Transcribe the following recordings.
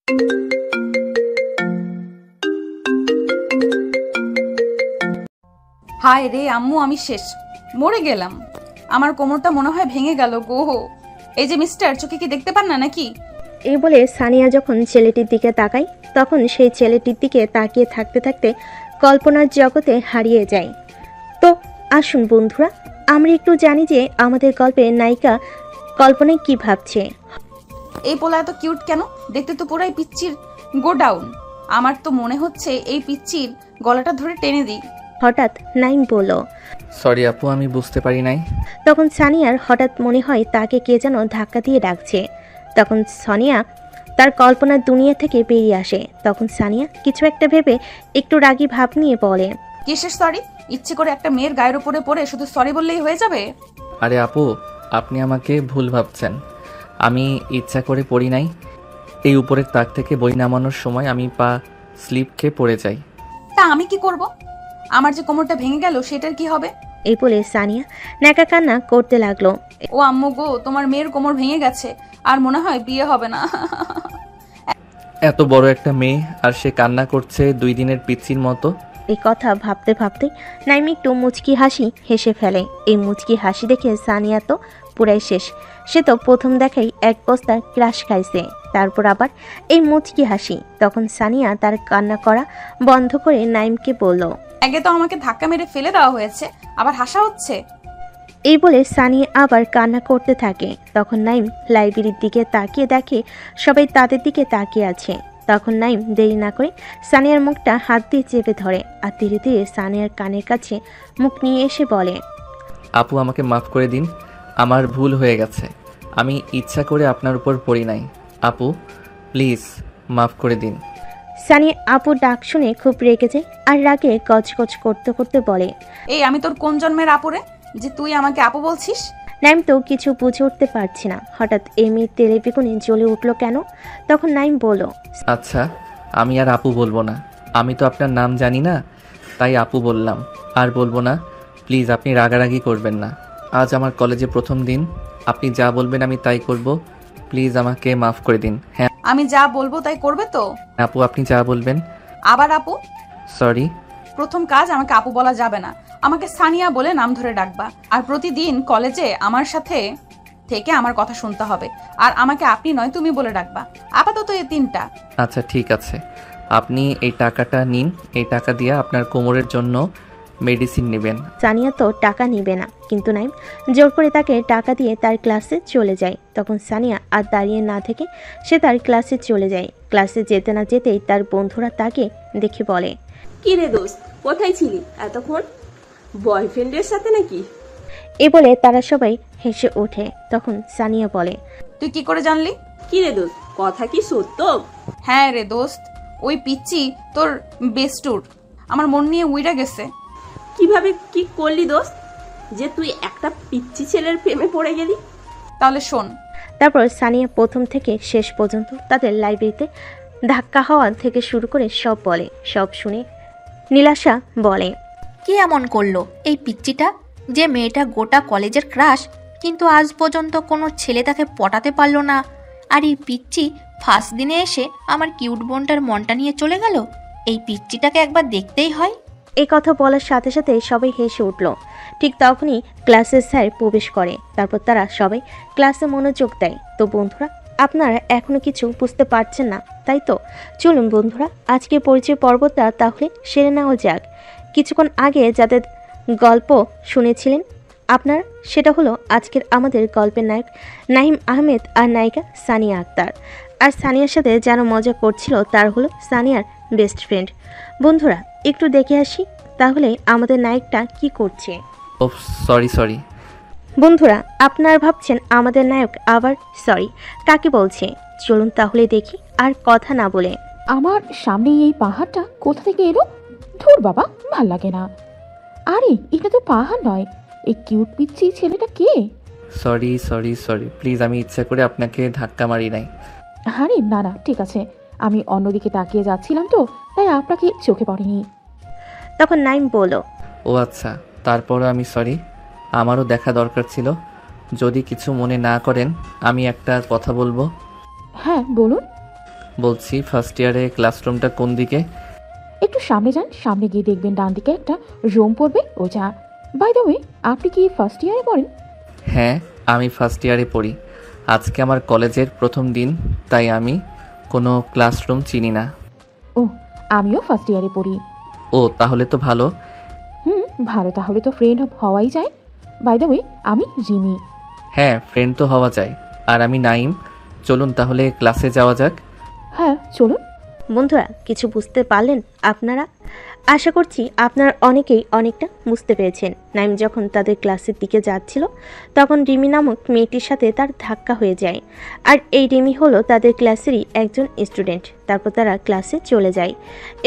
হায় রে আম্মু, আমি শেষ, মরে গেলাম। আমার কোমরটা মনে হয় ভেঙে গেল গো। এই যে মিস্টার, চোখে কি দেখতে পান না নাকি? এই বলে সানিয়া যখন ছেলেটির দিকে তাকায়, তখন সেই ছেলেটির দিকে তাকিয়ে থাকতে থাকতে কল্পনার জগতে হারিয়ে যায়। তো আসুন বন্ধুরা, আমরা একটু জানি যে আমাদের গল্পের নায়িকা কল্পনায় কি ভাবছে। এই পোলা এত কিউট কেন? দেখতে তো পুরাই পিচ্চির গোডাউন। আমার তো মনে হচ্ছে এই পিচ্চির গলাটা ধরে টেনে দিই। হঠাৎ নাইম বলল। সরি আপু, আমি বুঝতে পারি নাই। তখন সানিয়ার হঠাৎ মনে হয় তাকে কে যেন ধাক্কা দিয়ে ডাকছে। তখন সানিয়া তার কল্পনার দুনিয়া থেকে বেরিয়ে আসে। তখন সানিয়া কিছু একটা ভেবে একটু রাগী ভাব নিয়ে বলে, কিসের সরি? ইচ্ছে করে একটা মেয়ের গায়ের উপরে পড়ে শুধু সরি বললেই হয়ে যাবে? আরে আপু, আপনি আমাকে ভুল ভাবছেন। আমি ইচ্ছা করে পড়ি নাই। এই উপরের তাক থেকে বই নামানোর সময় আমি পা স্লিপ খেয়ে পড়ে যাই। তা আমি কি করব? আমার যে কোমরটা ভেঙে গেল সেটার কি হবে? এই বলে সানিয়া ন্যাকা কান্না করতে লাগলো। ও আম্মু গো, তোমার মেয়ের কোমর ভেঙে গেছে, আর মনে হয় বিয়ে হবে না। এত বড় একটা মেয়ে আর সে কান্না করছে 2 দিনের পিচ্চির মতো। এই কথা ভাবতে ভাবতে নাইম একটু মুচকি হাসি হেসে ফেলে। এই মুচকি হাসি দেখে সানিয়া তো পুরাই শেষ। সে তো প্রথম দেখাই এক বস্তা ক্রাশ খাইছে, তারপর আবার এই মুচকি হাসি। তখন সানিয়া তার কান্না করা বন্ধ করে নাইমকে বলল, আগে তো আমাকে ধাক্কা মেরে ফেলে দেওয়া হয়েছে, আবার হাসা হচ্ছে। এই বলে সানিয়া আবার কান্না করতে থাকে। তখন নাইম লাইব্রেরির দিকে তাকিয়ে দেখে সবাই তাদের দিকে তাকিয়ে আছে। তখন নাইম দেরি না করে সানিয়ার মুখটা হাত দিয়ে চেপে ধরে আর ধীরে ধীরে সানিয়ার কানের কাছে মুখ নিয়ে এসে বলে, আপু আমাকে মাফ করে দিন, আমার ভুল হয়ে গেছে। আমি ইচ্ছা করে আপনার উপর পড়ি নাই। আপু প্লিজ মাফ করে দিন। সানিয়া আপু ডাক শুনে খুব রেগে যায় আর রাগে গজগজ করতে করতে বলে, এই আমি তোর কোন জন্মের আপুরে যে তুই আমাকে আপু বলছিস? নাইম তো কিছু বুঝে উঠতে পারছি না, হঠাৎ এমনি তেলে বেগুনে জ্বলে উঠলো কেন। তখন নাইম বলল, আচ্ছা আমি আর আপু বলবো না। আমি তো আপনার নাম জানি না, তাই আপু বললাম, আর বলবো না। প্লিজ আপনি রাগারাগি করবেন না। আজ আমার কলেজে প্রথম দিন, আপনি যা বলবেন আমি তাই করব। প্লিজ আমাকে মাফ করে দিন। হ্যাঁ আমি যা বলবো তাই করবে তো? আপু আপনি যা বলবেন। আবার আপু? সরি। প্রথম কাজ, আমাকে আপু বলা যাবে না, আমাকে সানিয়া বলে নাম ধরে ডাকবা। আর প্রতিদিন কলেজে আমার সাথে থেকে আমার কথা শুনতে হবে, আর আমাকে আপনি নয় তুমি বলে ডাকবা। আপাতত এই 3টা। আচ্ছা ঠিক আছে, আপনি এই টাকাটা নিন। এই টাকা দিয়ে আপনার কোমরের জন্য মেডিসিন নেবেন। সানিয়া তো টাকা নিবে না, কিন্তু নাইম জোর করে তাকে টাকা দিয়ে তার ক্লাসে চলে যায়। তখন সানিয়া আর দাঁড়িয়ে না থেকে সে তার ক্লাসে চলে যায়। ক্লাসে যেতে না যেতেই তার বন্ধুরা তাকে দেখে বলে, কি রে দোস্ত, কোথায় ছিলি এতক্ষণ? বয়ফ্রেন্ডের সাথে নাকি? এ বলে তারা সবাই হেসে ওঠে। তখন সানিয়া বলে, তুই কি করে জানলি? কি রে দোস্ত, কথা কি সত্য? হ্যাঁ রে দোস্ত, ওই পিচ্চি তোর বেস্টুর আমার মন নিয়ে উইরা গেছে। কিভাবে কি করলি দোস্ত, যে তুই একটা পিচ্চি ছেলের প্রেমে পড়ে গেলি? তাহলে শোন। তারপর সানিয়া প্রথম থেকে শেষ পর্যন্ত তাদের লাইব্রেরিতে ধাক্কা হওয়া থেকে শুরু করে সব বলে। সব শুনে নীলাশা বলে, কি এমন করলো এই পিচ্চিটা যে মেয়েটা গোটা কলেজের ক্রাশ, কিন্তু আজ পর্যন্ত কোনো ছেলে তাকে পটাতে পারলো না। আর এই পিচ্চি ফার্স্ট দিনে এসে আমার কিউট বোনটার মনটা নিয়ে চলে গেল। এই পিচ্চিটাকে একবার দেখতেই হয়। এই কথা বলার সাথে সাথে সবাই হেসে উঠল। ঠিক তখনই ক্লাসের স্যার প্রবেশ করে। তারপর তারা সবাই ক্লাসে মনোযোগ দেয়। তো বন্ধুরা, আপনারা এখনো কিছু বুঝতে পারছেন না, তাই তো? চলুন বন্ধুরা, আজকে পরিচয় পর্বটা তাহলে সেরে নেওয়া যাক। কিছুক্ষণ আগে যাদের গল্প শুনেছিলেন আপনারা, সেটা হলো আজকের আমাদের গল্পের নায়ক নাহিম আহমেদ আর নায়িকা সানিয়া আক্তার। আর সানিয়ার সাথে যারা মজা করছিল তার হলো সানিয়ার বেস্ট ফ্রেন্ড। বন্ধুরা, একটু দেখে আসি তাহলে আমাদের নায়কটা কি করছে। ও সরি। বন্ধুরা, আপনারা ভাবছেন আমাদের নায়ক আবার সরি কাকে বলছে। চলুন তাহলে দেখি আর কথা না বলে। আমার সামনে এই পাহাড়টা কোথা থেকে এলো? ধুর বাবা, ভাল লাগে না। আরে এটা তো পাহাড় নয়, এই কিউট পিচ্ছি ছেলেটা কে? সরি প্লিজ, আমি ইচ্ছা করে আপনাকে ধাক্কা মারি নাই। আরে না না, ঠিক আছে, আমি অন্যদিকে তাকিয়ে যাচ্ছিলাম তো, তাই আপনাকে চোখে পড়েনি। তখন নাইম বলল, ও আচ্ছা, তারপরও আমি সরি, আমারও দেখা দরকার ছিল। যদি কিছু মনে না করেন আমি একটা কথা বলবো। হ্যাঁ বলুন। বলছি ফার্স্ট ইয়ারে ক্লাসরুমটা কোন দিকে? একটু সামনে যান, সামনে গিয়ে দেখবেন ডান দিকে একটা রুম পড়বে ওটা। বাই দ্য ওয়ে, আপনি কি ফার্স্ট ইয়ারে পড়েন? হ্যাঁ, আমি ফার্স্ট ইয়ারে পড়ি। আজকে আমার কলেজের প্রথম দিন, তাই আমি কোনো ক্লাসরুম চিনি না। ও, আমিও ফার্স্ট ইয়ারে পড়ি। ও, তাহলে তো ভালো। ভালো, তাহলে তো ফ্রেন্ড হওয়াই যায়। বাই দ্য ওয়ে, আমি রিমি। হ্যাঁ, ফ্রেন্ড তো হওয়া যায়। আর আমি নাইম। চলুন তাহলে ক্লাসে যাওয়া যাক। হ্যাঁ চলুন। বন্ধুরা, কিছু বুঝতে পারলেন আপনারা? আশা করছি আপনারা অনেকেই অনেকটা বুঝতে পেরেছেন। নাইম যখন তাদের ক্লাসের দিকে যাচ্ছিল তখন রিমি নামক মেয়েটির সাথে তার ধাক্কা হয়ে যায়। আর এই রিমি হলো তাদের ক্লাসেরই একজন স্টুডেন্ট। তারপর তারা ক্লাসে চলে যায়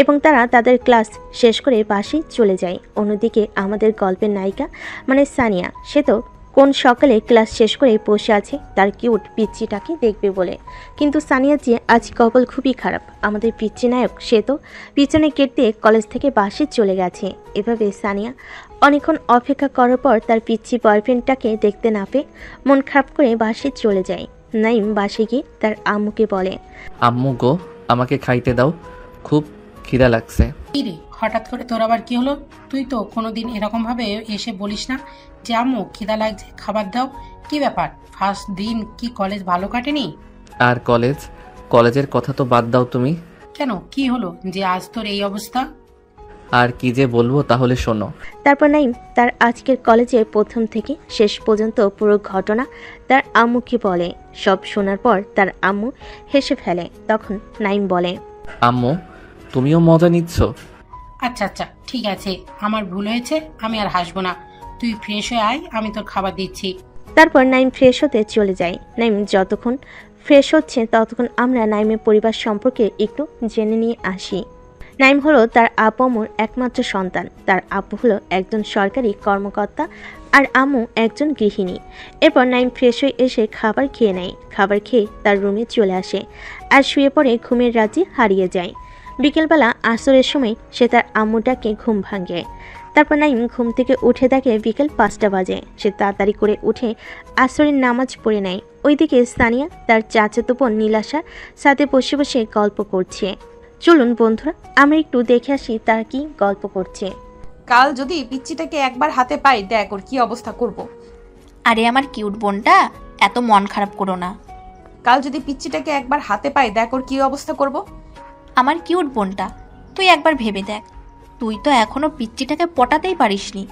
এবং তারা তাদের ক্লাস শেষ করে বাসে চলে যায়। অন্যদিকে আমাদের গল্পের নায়িকা মানে সানিয়া, সে তো কোন সকালে ক্লাস শেষ করে বসে আছে তার কিউট পিচ্চিটাকে দেখবে বলে। কিন্তু সানিয়া যে আজ কপাল খুবই খারাপ। আমাদের পিচ্চি নায়ক সে তো পিছনে গেট দিয়ে কলেজ থেকে বাসে চলে গেছে। এভাবে সানিয়া অনেকক্ষণ অপেক্ষা করার পর তার পিচ্চি বয়ফ্রেন্ডটাকে দেখতে না পেয়ে মন খারাপ করে বাসে চলে যায়। নাইম বাসে গিয়ে তার আম্মুকে বলে, আম্মু গো, আমাকে খাইতে দাও, খুব খিদা লাগছে। কি রে, হঠাৎ করে তোর আবার কি হলো? তুই তো কোনোদিন এরকম ভাবে এসে বলিস না যে আম্মু খিদা লাগছে, খাবার দাও। কি ব্যাপার, ফার্স্ট দিন কি কলেজ ভালো কাটেনি? আর কলেজের কথা তো বাদ দাও তুমি। কেন, কি হলো যে আজ তোর এই অবস্থা? আর কি যে বলবো, তাহলে শোনো। তারপর নাইম তার আজকের কলেজে প্রথম থেকে শেষ পর্যন্ত পুরো ঘটনা তার আম্মুকে বলে। সব শোনার পর তার আম্মু হেসে ফেলে। তখন নাইম বলে, আম্মু, তুমিও মজা নিচ্ছ? আচ্ছা আচ্ছা, ঠিক আছে, আমার ভুল হয়েছে, আমি আর হাসবো না। তুই ফ্রেশ হয়ে আয়, আমি তোর খাবার দিচ্ছি। তারপর নাইম ফ্রেশ হতে চলে যায়। নাইম যতক্ষণ ফ্রেশ হচ্ছে ততক্ষণ আমরা নাইমের পরিবার সম্পর্কে একটু জেনে নিয়ে আসি। নাইম হলো তার আব্বু আম্মুর একমাত্র সন্তান। তার আব্বু হলো একজন সরকারি কর্মকর্তা আর আম্মু একজন গৃহিণী। এরপর নাইম ফ্রেশ হয়ে এসে খাবার খেয়ে নেয়। খাবার খেয়ে তার রুমে চলে আসে আর শুয়ে পড়ে ঘুমের রাজ্যে হারিয়ে যায়। বিকেলবেলা আসরের সময় সে তার আম্মুটাকে ঘুম ভাঙে। তারপর নাইম ঘুম থেকে উঠে দেখে বিকেল 5টা বাজে। সে তাড়াতাড়ি করে উঠে আসরের নামাজ পড়ে নেয়। ওইদিকে সানিয়া তার চাচাতো বোন নীলাশার সাথে বসে বসে গল্প করছে। চলুন বন্ধুরা, আমরা একটু দেখে আসি তারা কি গল্প করছে। কাল যদি পিচ্চিটাকে একবার হাতে পাই, দেখ ওর কি অবস্থা করব। আরে আমার কিউট বোনটা, এত মন খারাপ করো না। কাল যদি পিচ্চিটাকে একবার হাতে পাই, দেখ ওর কি অবস্থা করব। আমার কিউট বোনটা, তুই একবার ভেবে দেখ, তুই তো এখনো পিচ্চিটাকে পটাতেই পারিসনি,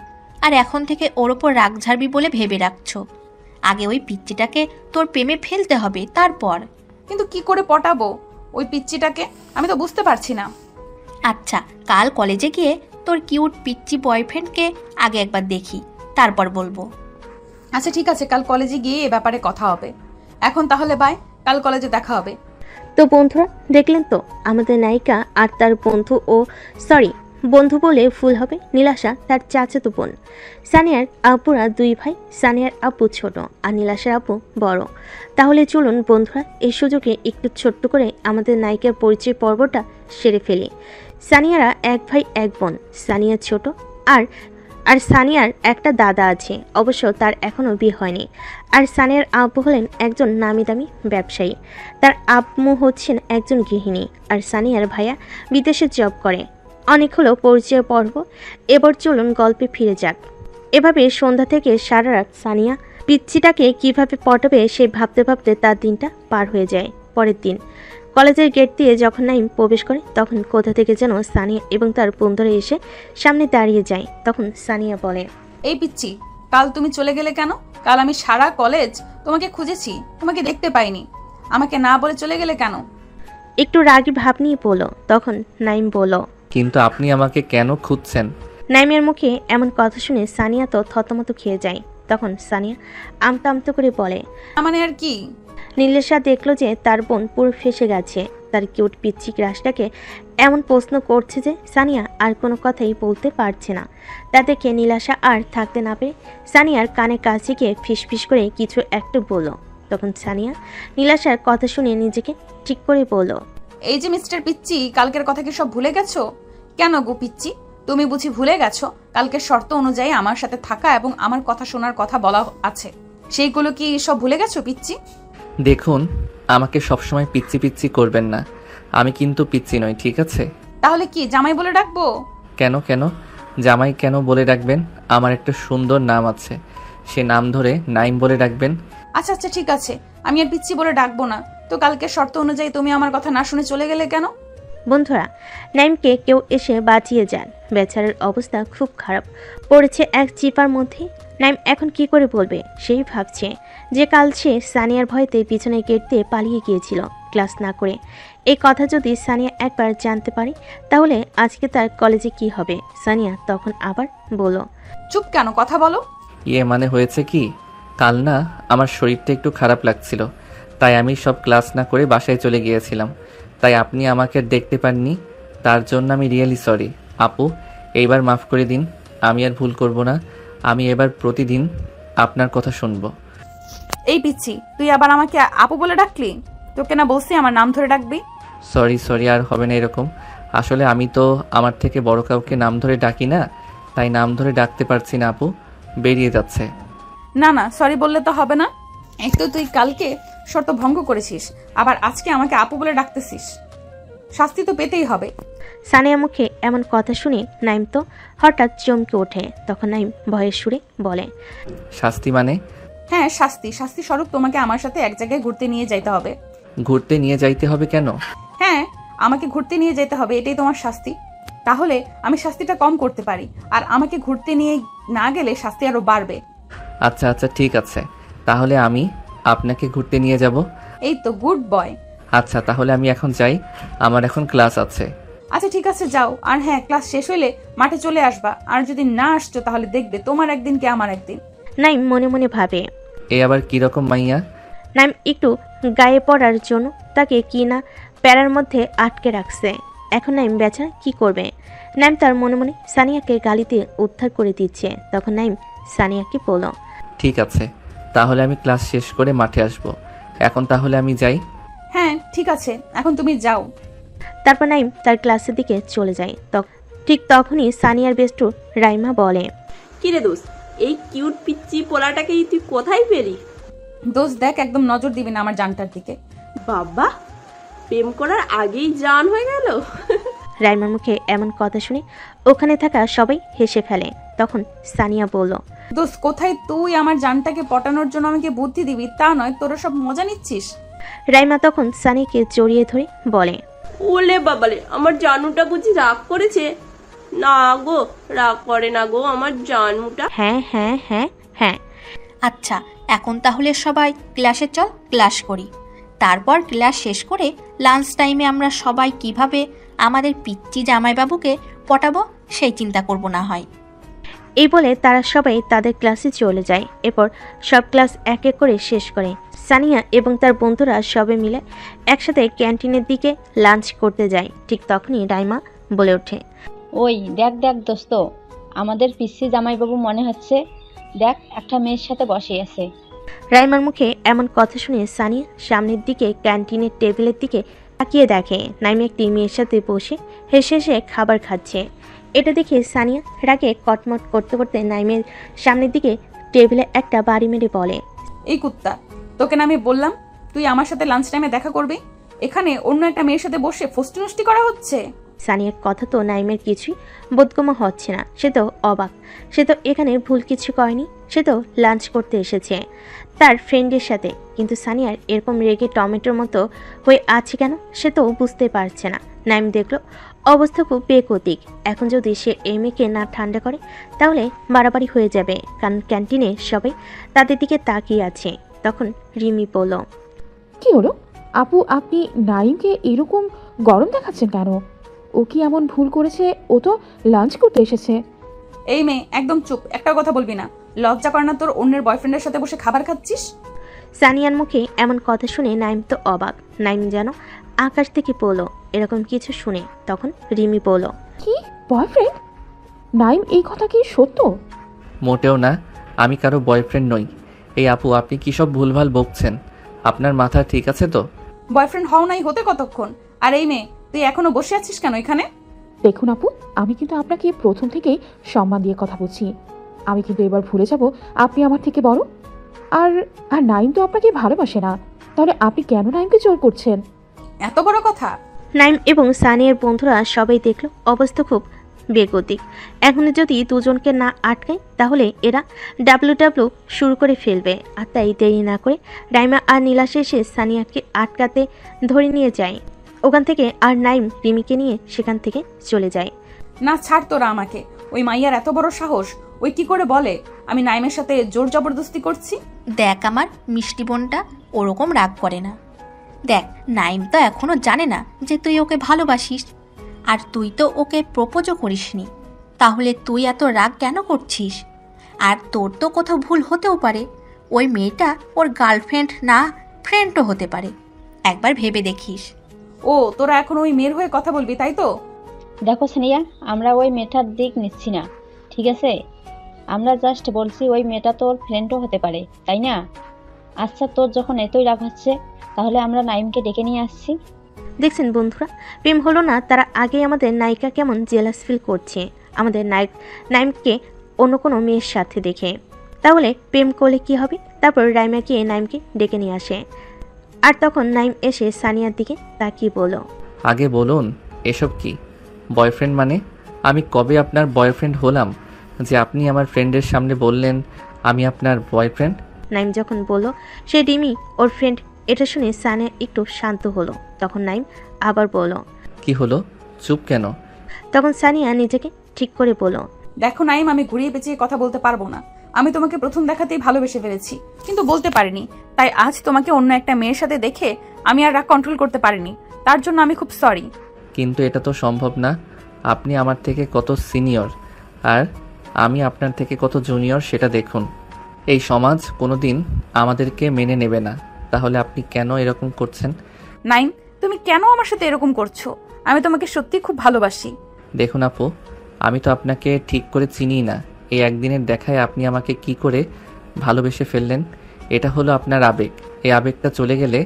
আর এখন থেকে ওর ওপর রাগ ঝাড়বি বলে ভেবে রাখছো। আগে ওই পিচ্চিটাকে তোর প্রেমে ফেলতে হবে, তারপর। কিন্তু কি করে পটাবো ওই পিচ্চিটাকে, আমি তো বুঝতে পারছি না। আচ্ছা, কাল কলেজে গিয়ে তোর কিউট পিচ্চি বয়ফ্রেন্ডকে আগে একবার দেখি, তারপর বলবো। আচ্ছা ঠিক আছে, কাল কলেজে গিয়ে এ ব্যাপারে কথা হবে। এখন তাহলে বাই, কাল কলেজে দেখা হবে। তো বন্ধুরা, দেখলেন তো আমাদের নায়িকা আর তার বন্ধু বলে ভুল হবে, নীলাশা তার চাচাতো বোন। সানিয়ার আব্বুরা 2 ভাই। সানিয়ার আব্বু ছোট আর নীলাশার আব্বু বড়। তাহলে চলুন বন্ধুরা, এই সুযোগে একটু ছোট্ট করে আমাদের নায়িকার পরিচয় পর্বটা সেরে ফেলি। সানিয়ারা 1 ভাই 1 বোন। সানিয়া ছোট আর সানিয়ার একটা দাদা আছে, অবশ্য তার এখনও বিয়ে হয়নি। আর সানিয়ার আব্বু হলেন একজন নামি দামি ব্যবসায়ী। তার আম্মু হচ্ছেন একজন গৃহিণী। আর সানিয়ার ভাইয়া বিদেশে জব করে। অনেক হলো পরিচয় পর্ব, এবার চলুন গল্পে ফিরে যাক। এভাবে সন্ধ্যা থেকে সারা রাত সানিয়া পিচ্চিটাকে কিভাবে পটাবে সে ভাবতে ভাবতে তার দিনটা পার হয়ে যায়। পরের দিন কলেজের গেট দিয়ে যখন নাইম প্রবেশ করে তখন কোথা থেকে যেন সানিয়া এবং তার বন্ধুরা এসে সামনে দাঁড়িয়ে যায়। তখন সানিয়া বলে, এই পিচ্চি, কাল তুমি চলে গেলে কেন? কাল আমি সারা কলেজ তোমাকে খুঁজেছি, তোমাকে দেখতে পাইনি। আমাকে না বলে চলে গেলে কেন? একটু রাগী ভাব নিয়ে বলো। তখন নাইম বলল, কিন্তু আপনি আমাকে কেন খুঁজছেন? নাইমের মুখে এমন কথা শুনে সানিয়া তো থতমত খেয়ে যায়। তখন সানিয়া আমতা আমতা করে বলে, মানে আর কি? নীলেশা দেখলো যে তার বোন পুরো ফেসে গেছে। তার কিউট পিচ্চি ক্রাশটাকে এমন প্রশ্ন করছে যে সানিয়া আর কোনো কথাই বলতে পারছে না। তা দেখে নীলাশা আর থাকতে না পেরে সানিয়ার কানে কাছে গিয়ে ফিসফিস করে কিছু একটা বলল। তখন সানিয়া নীলাশার কথা শুনে নিজেকে ঠিক করে বলল, এই যে মিস্টার পিচ্চি, কালকের কথা কি সব ভুলে গেছো? কেন গো পিচ্চি, তুমি বুঝি ভুলে গেছো কালকের শর্ত অনুযায়ী আমার সাথে থাকা এবং আমার কথা শোনার কথা বলা আছে? সেইগুলো কি সব ভুলে গেছো পিচ্চি? দেখুন, আমাকে সবসময় পিচ্ছি পিচ্ছি করবেন না। আমি কিন্তু পিচ্ছি নই, ঠিক আছে? তাহলে কি জামাই বলে ডাকবো? কেন কেন জামাই কেন বলে ডাকবেন? আমার একটা সুন্দর নাম আছে, সে নাম ধরে নাইম বলে ডাকবেন। আচ্ছা আচ্ছা ঠিক আছে, আমি আর পিচ্ছি বলে ডাকবো না। তো কালকের শর্ত অনুযায়ী তুমি আমার কথা না শুনে চলে গেলে কেন? বন্ধুরা, নাইমকে কেউ এসে বাঁচিয়ে যান। বেচারার অবস্থা খুব খারাপ, পড়েছে এক চিপার মধ্যে। নাইম এখন কি করে বলবে সেই ভাবছে যে কাল সে সানিয়ার ভয়তে পিছনে গেট দিয়ে পালিয়ে গিয়েছিল ক্লাস না করে। এই কথা যদি সানিয়া একবার জানতে পারে তাহলে আজকে তার কলেজে কি হবে। সানিয়া তখন আবার বলল, চুপ কেন, কথা বলো। মানে হয়েছে কি, কাল না আমার শরীরটা একটু খারাপ লাগছিল, তাই আমি সব ক্লাস না করে বাসায় চলে গিয়েছিলাম। তাই আপনি আমাকে দেখতে পাননি, তার জন্য আমি রিয়েলি সরি। আপু, এইবার মাফ করে দিন, আমি আর ভুল করব না। আমি এবার প্রতিদিন আপনার কথা শুনবো। এই পিচ্ছি, তুই আবার আমাকে আপু বলে ডাকলি? তোকে না বলছি আমার নাম ধরে ডাকবি? সরি, আর হবে না এরকম। আসলে আমি তো আমার থেকে বড় কাউকে নাম ধরে ডাকি না, তাই নাম ধরে ডাকতে পারছি না আপু, বেরিয়ে যাচ্ছে। না না, সরি বললে তো হবে না। এই তো তুই কালকে শর্ত ভঙ্গ করেছিস, আবার আজকে আমাকে আপু বলে ডাকতেছিস, শাস্তি তো পেতেই হবে। সানিয়া মুখে এমন কথা শুনে নাইম তো হঠাৎ চমকে ওঠে। তখন নাইম ভয়ের সুরে বলে, শাস্তি মানে? হ্যাঁ শাস্তি, শাস্তি স্বরূপ তোমাকে আমার সাথে এক জায়গায় ঘুরতে নিয়ে যাইতে হবে। ঘুরতে নিয়ে যাইতে হবে কেন? হ্যাঁ, আমাকে ঘুরতে নিয়ে যেতে হবে, এটাই তোমার শাস্তি। তাহলে আমি শাস্তিটা কম করতে পারি, আর আমাকে ঘুরতে নিয়ে না গেলে শাস্তি আরো বাড়বে। আচ্ছা ঠিক আছে, তাহলে আমি আপনাকে ঘুরতে নিয়ে যাব। এই তো গুড বয়। আচ্ছা তাহলে আমি এখন যাই, আমার এখন ক্লাস আছে। আচ্ছা ঠিক আছে যাও, আর হ্যাঁ ক্লাস শেষ হইলে মাঠে চলে আসবা, আর যদি না আসছো তাহলে দেখবে তোমার একদিন কি আমার একদিন। নাইম মনে মনে ভাবে, এই আবার কিরকম মাইয়া? নাইম একটু গায়ে পড়ার জন্য তাকে কি না প্যারার মধ্যে আটকে রাখছে। এখন নাইম বেচারা কি করবে। নাইম তার মনে মনে সানিয়াকে গালিতে উদ্ধার করে দিচ্ছে। তখন নাইম সানিয়াকে বলল, ঠিক আছে, তাহলে আমি ক্লাস শেষ করে মাঠে আসব। এখন তাহলে আমি যাই। হ্যাঁ ঠিক আছে, এখন তুমি যাও। তারপর নাইম তার ক্লাসের দিকে চলে যায়। ঠিক তখনই সানিয়ার বেস্টু রাইমা বলে, কিরে দোস্ত, এই কিউট পিচ্চি পোলাটাকেই তুই কোথায় পেলি? দোস্ত দেখ, একদম নজর দিবি না আমার জানটার দিকে। বাবা, প্রেম করার আগেই জান হয়ে গেল। রাইমার মুখে এমন কথা শুনে ওখানে থাকা সবাই হেসে ফেলে। তখন সানিয়া বলল, দোস্ত কোথায় তুই আমার জানটাকে পটানোর জন্য আমাকে বুদ্ধি দিবি তা নয়, তোরা সব মজা নিচ্ছিস। রাইমা তখন সানিয়াকে জড়িয়ে ধরে বলে, ওলে বাবালে, আমার জানুটা বুঝি রাগ করেছে? না গো, রাগ করে না গো আমার জানুটা। হ্যাঁ হ্যাঁ হ্যাঁ হ্যাঁ। আচ্ছা, এখন তাহলে সবাই ক্লাসে চল, ক্লাস করি। তারপর ক্লাস শেষ করে লাঞ্চ টাইমে আমরা সবাই কিভাবে আমাদের পিচ্চি জামাইবাবুকে পটাবো সেই চিন্তা করব না হয়। এই বলে তারা সবাই তাদের ক্লাসে চলে যায়। এরপর সব ক্লাস এক এক করে শেষ করে সানিয়া এবং তার বন্ধুরা সবে মিলে একসাথে ক্যান্টিনের দিকে লাঞ্চ করতে যায়। ঠিক তখনই রাইমা বলে ওঠে, ওই দেখ দেখ দোস্ত, আমাদের পিসি জামাইবাবু মনে হচ্ছে, দেখ একটা মেয়ের সাথে বসে আছে। রাইমার মুখে এমন কথা শুনে সানিয়া সামনের দিকে ক্যান্টিনের টেবিলের দিকে তাকিয়ে দেখে নাইম একটি মেয়ের সাথে বসে হেসে হেসে খাবার খাচ্ছে। এটা দেখে সানিয়া রাগে কটমট করতে করতে নাইমের সামনের দিকে টেবিলে একটা বাড়ি মেরে বলে, এই কুত্তা, তোকে না আমি বললাম তুই আমার সাথে লাঞ্চ টাইমে দেখা করবি, এখানে অন্য একটা মেয়ের সাথে বসে ফষ্টি নষ্টি করা হচ্ছে। সানিয়ার কথা তো নাইমের কিছুই বোধগম্য হচ্ছে না। সে তো অবাক, সে তো এখানে ভুল কিছু করেনি, সে তো লাঞ্চ করতে এসেছে তার ফ্রেন্ডের সাথে। কিন্তু সানিয়ার এরকম রেগে টমেটোর মতো হয়ে আছে কেন সে তো বুঝতে পারছে না। নাইম দেখলো অবস্থা খুব বেকতিক। এখন যদি সে এই মেয়েকে না ঠান্ডা করে তাহলে বাড়াবাড়ি হয়ে যাবে, কারণ ক্যান্টিনে সবাই তাদের দিকে তাকিয়ে আছে। তখন রিমি বলল, কি হলো আপু, আপনি নাইমকে এরকম গরম দেখাচ্ছেন কেন? ও কি এমন ভুল করেছে? ও তো লাঞ্চ করতে এসেছে। এই মেয়ে একদম চুপ, একটা কথা বলবি না। লজ্জা করে না তোর অন্যের বয়ফ্রেন্ডের সাথে বসে খাবার খাচ্ছিস? সানিয়ার মুখে এমন কথা শুনে নাইম তো অবাক। নাইম যেন আকাশ থেকে পড়লো এরকম কিছু শুনে। তখন রিমি বলল, কি বয়ফ্রেন্ড? নাইম, এই কথা কি সত্য? মোটেও না, আমি কারো বয়ফ্রেন্ড নই। এই আপু, আপনি কি সব ভুলভাল বকছেন? আপনার মাথা ঠিক আছে তো? বয়ফ্রেন্ড হও নাই হতে কতক্ষণ? আর এই মেয়ে, তুই এখনো বসে আছিস কেন এখানে? দেখুন আপু, আমি কিন্তু আপনাকে প্রথম থেকেই সম্মান দিয়ে কথা বলছি। আমি কিন্তু এবার ভুলে যাব আপনি আমার থেকে বড়। আর নাইম তো আপনাকে ভালোবাসে না, তাহলে আপনি কেন নাইমকে জোর করছেন? এত বড় কথা? নাইম এবং সানিয়ার বন্ধুরা সবাই দেখলো অবস্থা খুব বেগতিক। এখন যদি দুজনকে না আটকায় তাহলে এরা ডাব্লিউ শুরু করে ফেলবে। আর তাই দেরি না করে রাইমা আর নীলাশ এসে সানিয়াকে আটকাতে ধরে নিয়ে যায় ওখান থেকে। আর নাইম রিমিকে নিয়ে সেখান থেকে চলে যায়। না ছাড় তোরা আমাকে। ওই মাইয়ার এত বড় সাহস, ওই কি করে বলে আমি নাইমের সাথে জোর জবরদস্তি করছি? দেখ আমার মিষ্টি বোনটা ওরকম রাগ করে না। দেখ নাইম তো এখনো জানে না যে তুই ওকে ভালোবাসিস, আর তুই তো ওকে প্রপোজও করিসনি, তাহলে তুই এত রাগ কেন করছিস? আর তোর তো কোথাও ভুল হতেও পারে, ওই মেয়েটা ওর গার্লফ্রেন্ড না ফ্রেন্ডও হতে পারে, একবার ভেবে দেখিস। ও তোরা এখন ওই মেয়ের হয়ে কথা বলবি তাই তো? দেখো সানিয়া, আমরা ওই মেয়েটার দিক নিচ্ছি না, ঠিক আছে? আমরা জাস্ট বলছি ওই মেয়েটা তোর ফ্রেন্ডও হতে পারে, তাই না? আচ্ছা, তোর যখন এতই রাগ হচ্ছে তাহলে আমরা নাইমকে ডেকে নিয়ে আসছি। দেখছেন বন্ধুরা, প্রেম হলো না, তারা আগে আমাদের নায়িকা কেমন জেলাস ফিল করছে আমাদের নাইমকে অন্য কোনো মেয়ের সাথে দেখে। তাহলে প্রেম করলে কি হবে? তারপর রাইমাকে নাইমকে ডেকে নিয়ে আসে। আর তখন নাইম এসে সানিয়ার দিকে তাকিয়ে বলল, আগে বলুন এসব কি? বয়ফ্রেন্ড মানে? আমি কবে আপনার বয়ফ্রেন্ড হলাম যে আপনি আমার ফ্রেন্ডের সামনে বললেন আমি আপনার বয়ফ্রেন্ড? নাইম যখন বলল সে রিমি ওর ফ্রেন্ড, এটা শুনে সানিয়া একটু শান্ত হলো। তখন নাইম আবার বলল, কি হলো, চুপ কেন? তখন সানিয়া নিজেকে ঠিক করে বলল, দেখো নাইম, আমি ঘুরিয়ে পেঁচিয়ে কথা বলতে পারবো না। আমি তোমাকে প্রথম দেখাতেই ভালোবেসে ফেলেছি, কিন্তু বলতে পারিনি। তাই আজ তোমাকে অন্য একটা মেয়ের সাথে দেখে আমি আর রাগ কন্ট্রোল করতে পারিনি। তার জন্য আমি খুব সরি। কিন্তু এটা তো সম্ভব না। আপনি আমার থেকে কত সিনিয়র আর আমি আপনার থেকে কত জুনিয়র সেটা দেখুন। এই সমাজ কোনোদিন আমাদেরকে মেনে নেবে না। তাহলে আপনি কেন এরকম করছেন? নাইম, তুমি কেন আমার সাথে এরকম করছো? আমি তোমাকে সত্যি খুব ভালোবাসি। দেখুন আপু, আমি তো আপনাকে ঠিক করে চিনি না। এই একদিনের দেখায় আপনি আমাকে কি করে ভালোবেসে ফেললেন? এটা হলো আপনার আবেগ। এই আবেগটা চলে গেলে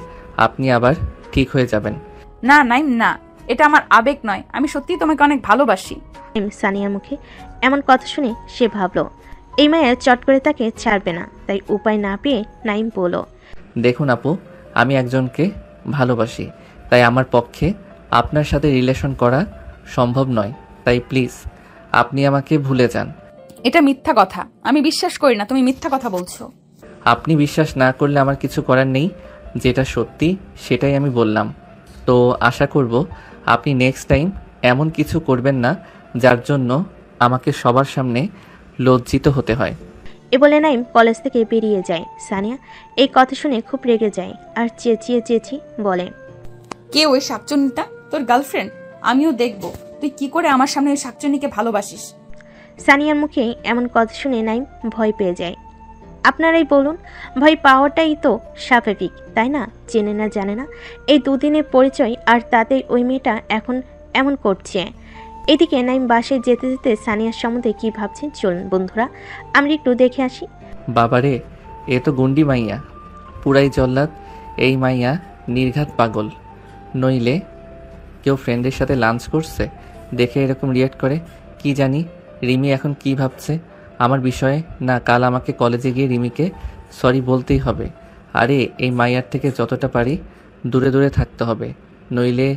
আপনি আবার ঠিক হয়ে যাবেন। না নাইম, না, এটা আমার আবেগ নয়। আমি সত্যিই তোমাকে অনেক ভালোবাসি। সানিয়ার মুখে এমন কথা শুনে সে ভাবল এই মায়ের চট করে তাকে ছাড়বে না। তাই উপায় না পেয়ে নাইম বলল, দেখুন আপু, আমি একজনকে ভালোবাসি, তাই আমার পক্ষে আপনার সাথে রিলেশন করা সম্ভব নয়। তাই প্লিজ আপনি আমাকে ভুলে যান। এটা মিথ্যা কথা, আমি বিশ্বাস করি না তুমি মিথ্যা কথা বলছো। আপনি বিশ্বাস না করলে আমার কিছু করার নেই। যেটা সত্যি সেটাই আমি বললাম। তো আশা করব আপনি নেক্সট টাইম এমন কিছু করবেন না যার জন্য আমাকে সবার সামনে লজ্জিত হতে হয়। এ বলে নাইম কলেজ থেকে বেরিয়ে যায়। সানিয়া এই কথা শুনে খুব রেগে যায় আর চেঁচিয়ে বলে, কে ওই শাকচুন্নিটা? তোর গার্লফ্রেন্ড? আমিও দেখবো তুই কি করে আমার সামনে ওই শাকচুন্নিকে ভালোবাসিস। সানিয়ার মুখে এমন কথা শুনে নাইম ভয় পেয়ে যায়। আপনারাই বলুন, ভয় পাওয়াটাই তো স্বাভাবিক, তাই না? চেনে না জানে না, এই দুদিনের পরিচয়, আর তাতেই ওই মেয়েটা এখন এমন করছে। এদিকে নাইম বাসায় যেতে যেতে সানিয়ার সম্বন্ধে কি ভাবছেন চলুন বন্ধুরা আমরা একটু দেখে আসি। বাবারে, এ তো গুন্ডি মাইয়া, পুরাই জল্লাদ। এই মাইয়া নির্ঘাত পাগল। নইলে কেউ ফ্রেন্ডের সাথে লাঞ্চ করছে দেখে এরকম রিয়েক্ট করে। কি জানি রিমি এখন কি ভাবছে আমার বিষয়ে। না, কাল আমাকে কলেজে গিয়ে রিমিকে সরি বলতেই হবে। আরে এই মাইয়ার থেকে যতটা পারি দূরে দূরে থাকতে হবে, নইলে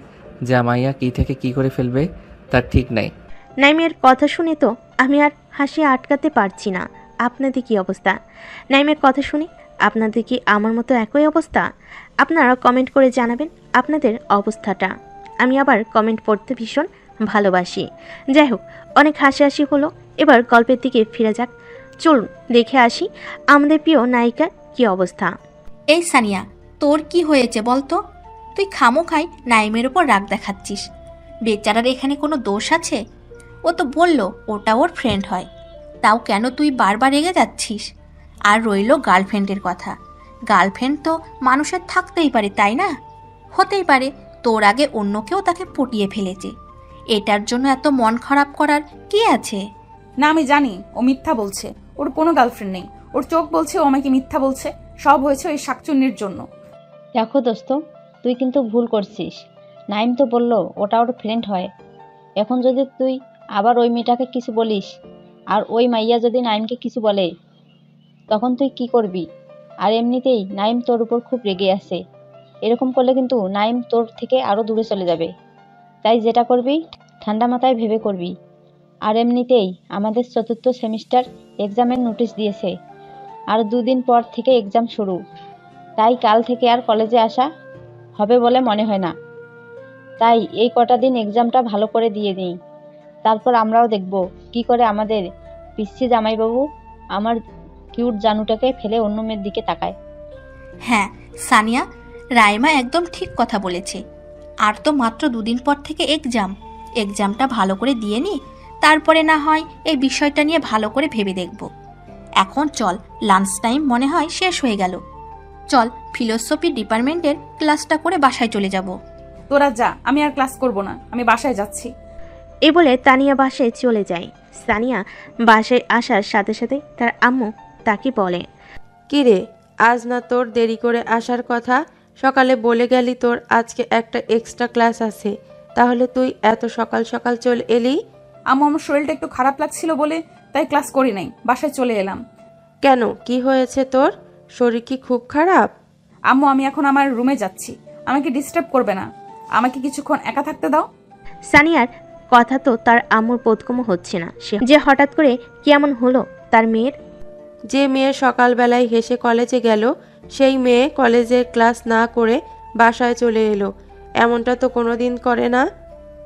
যা মাইয়া কি থেকে কি করে ফেলবে তার ঠিক নাই। নাইমের কথা শুনে তো আমি আর হাসি আটকাতে পারছি না। আপনাদের কি অবস্থা? নাইমের কথা শুনে আপনাদের কি আমার মতো একই অবস্থা? আপনারা কমেন্ট করে জানাবেন আপনাদের অবস্থাটা। আমি আবার কমেন্ট পড়তে ভীষণ ভালোবাসি। যাই হোক, অনেক হাসি হলো, এবার গল্পের দিকে ফিরে যাক। চলুন দেখে আসি আমাদের প্রিয় নায়িকার কি অবস্থা। এই সানিয়া, তোর কি হয়েছে বলতো? তুই খামোখাই নাইমের ওপর রাগ দেখাচ্ছিস। বেচারার এখানে কোনো দোষ আছে? ও তো বললো ওটা ওর ফ্রেন্ড হয়, তাও কেন তুই বারবার রেগে যাচ্ছিস? আর রইল গার্লফ্রেন্ডের কথা। গার্লফ্রেন্ড তো মানুষের থাকতেই পারে, তাই না? হতেই পারে তোর আগে অন্য কেউ তাকে পটিয়ে ফেলেছে। এটার জন্য এত মন খারাপ করার কি আছে? না, আমি জানি ও মিথ্যা বলছে। ওর কোনো গার্লফ্রেন্ড নেই। ওর চোখ বলছে ও আমাকে মিথ্যা বলছে। সব হয়েছে ওই শাকচুন্নির জন্য। দেখো দোস্ত, তুই কিন্তু ভুল করছিস। নাইম তো বললো ওটা ওর ফ্রেন্ড হয়। এখন যদি তুই আবার ওই মেয়েটাকে কিছু বলিস আর ওই মাইয়া যদি নাইমকে কিছু বলে, তখন তুই কি করবি? আর এমনিতেই নাইম তোর উপর খুব রেগে আছে। এরকম করলে কিন্তু নাইম তোর থেকে আরো দূরে চলে যাবে। তাই যেটা করবি ঠান্ডা মাথায় ভেবে করবি। আর এমনিতেই আমাদের 4র্থ সেমিস্টার এক্সামের নোটিশ দিয়েছে, আর 2 দিন পর থেকে এক্সাম শুরু। তাই কাল থেকে আর কলেজে আসা হবে বলে মনে হয় না। তাই এই কটা দিন এক্সামটা ভালো করে দিয়ে নিই, তারপর আমরাও দেখব কি করে আমাদের পিসি জামাইবাবু আমার কিউট জানুটাকে ফেলে অন্য মেয়ের দিকে তাকায়। হ্যাঁ সানিয়া, রাইমা একদম ঠিক কথা বলেছে। আর তো মাত্র 2 দিন পর থেকে এক্সামটা ভালো করে দিয়ে নি, তারপরে না হয় এই বিষয়টা নিয়ে ভালো করে ভেবে দেখব। এখন চল, লাঞ্চ টাইম মনে হয় শেষ হয়ে গেল। চল ফিলোসফি ডিপার্টমেন্টের ক্লাসটা করে বাসায় চলে যাব। তোরা যা, আমি আর ক্লাস করব না, আমি বাসায় যাচ্ছি। এই বলে তানিয়া বাসায় চলে যায়। সানিয়া বাসায় আসার সাথে সাথে তার আম্মু তাকে বলে, কিরে, আজ না তোর দেরি করে আসার কথা? সকালে বলে গেলি তোর আজকে একটা এক্সট্রা ক্লাস আছে, তাহলে তুই এত সকাল সকাল চলে এলি? আম্মু, আমার শরীরটা একটু খারাপ লাগছিল বলে তাই ক্লাস করি নাই, বাসায় চলে এলাম। কেন, কি হয়েছে তোর? শরীর কি খুব খারাপ? আম্মু, আমি এখন আমার রুমে যাচ্ছি, আমাকে ডিস্টার্ব করবে না, আমাকে কিছুক্ষণ একা থাকতে দাও। সানিয়ার কথা তো তার আম্মুর বোধগম্য হচ্ছে না। সে যে হঠাৎ করে কেমন হলো তার মেয়ের। যে মেয়ে সকালবেলায় হেসে কলেজে গেল, সেই মেয়ে কলেজের ক্লাস না করে বাসায় চলে এলো, এমনটা তো কোনোদিন করে না।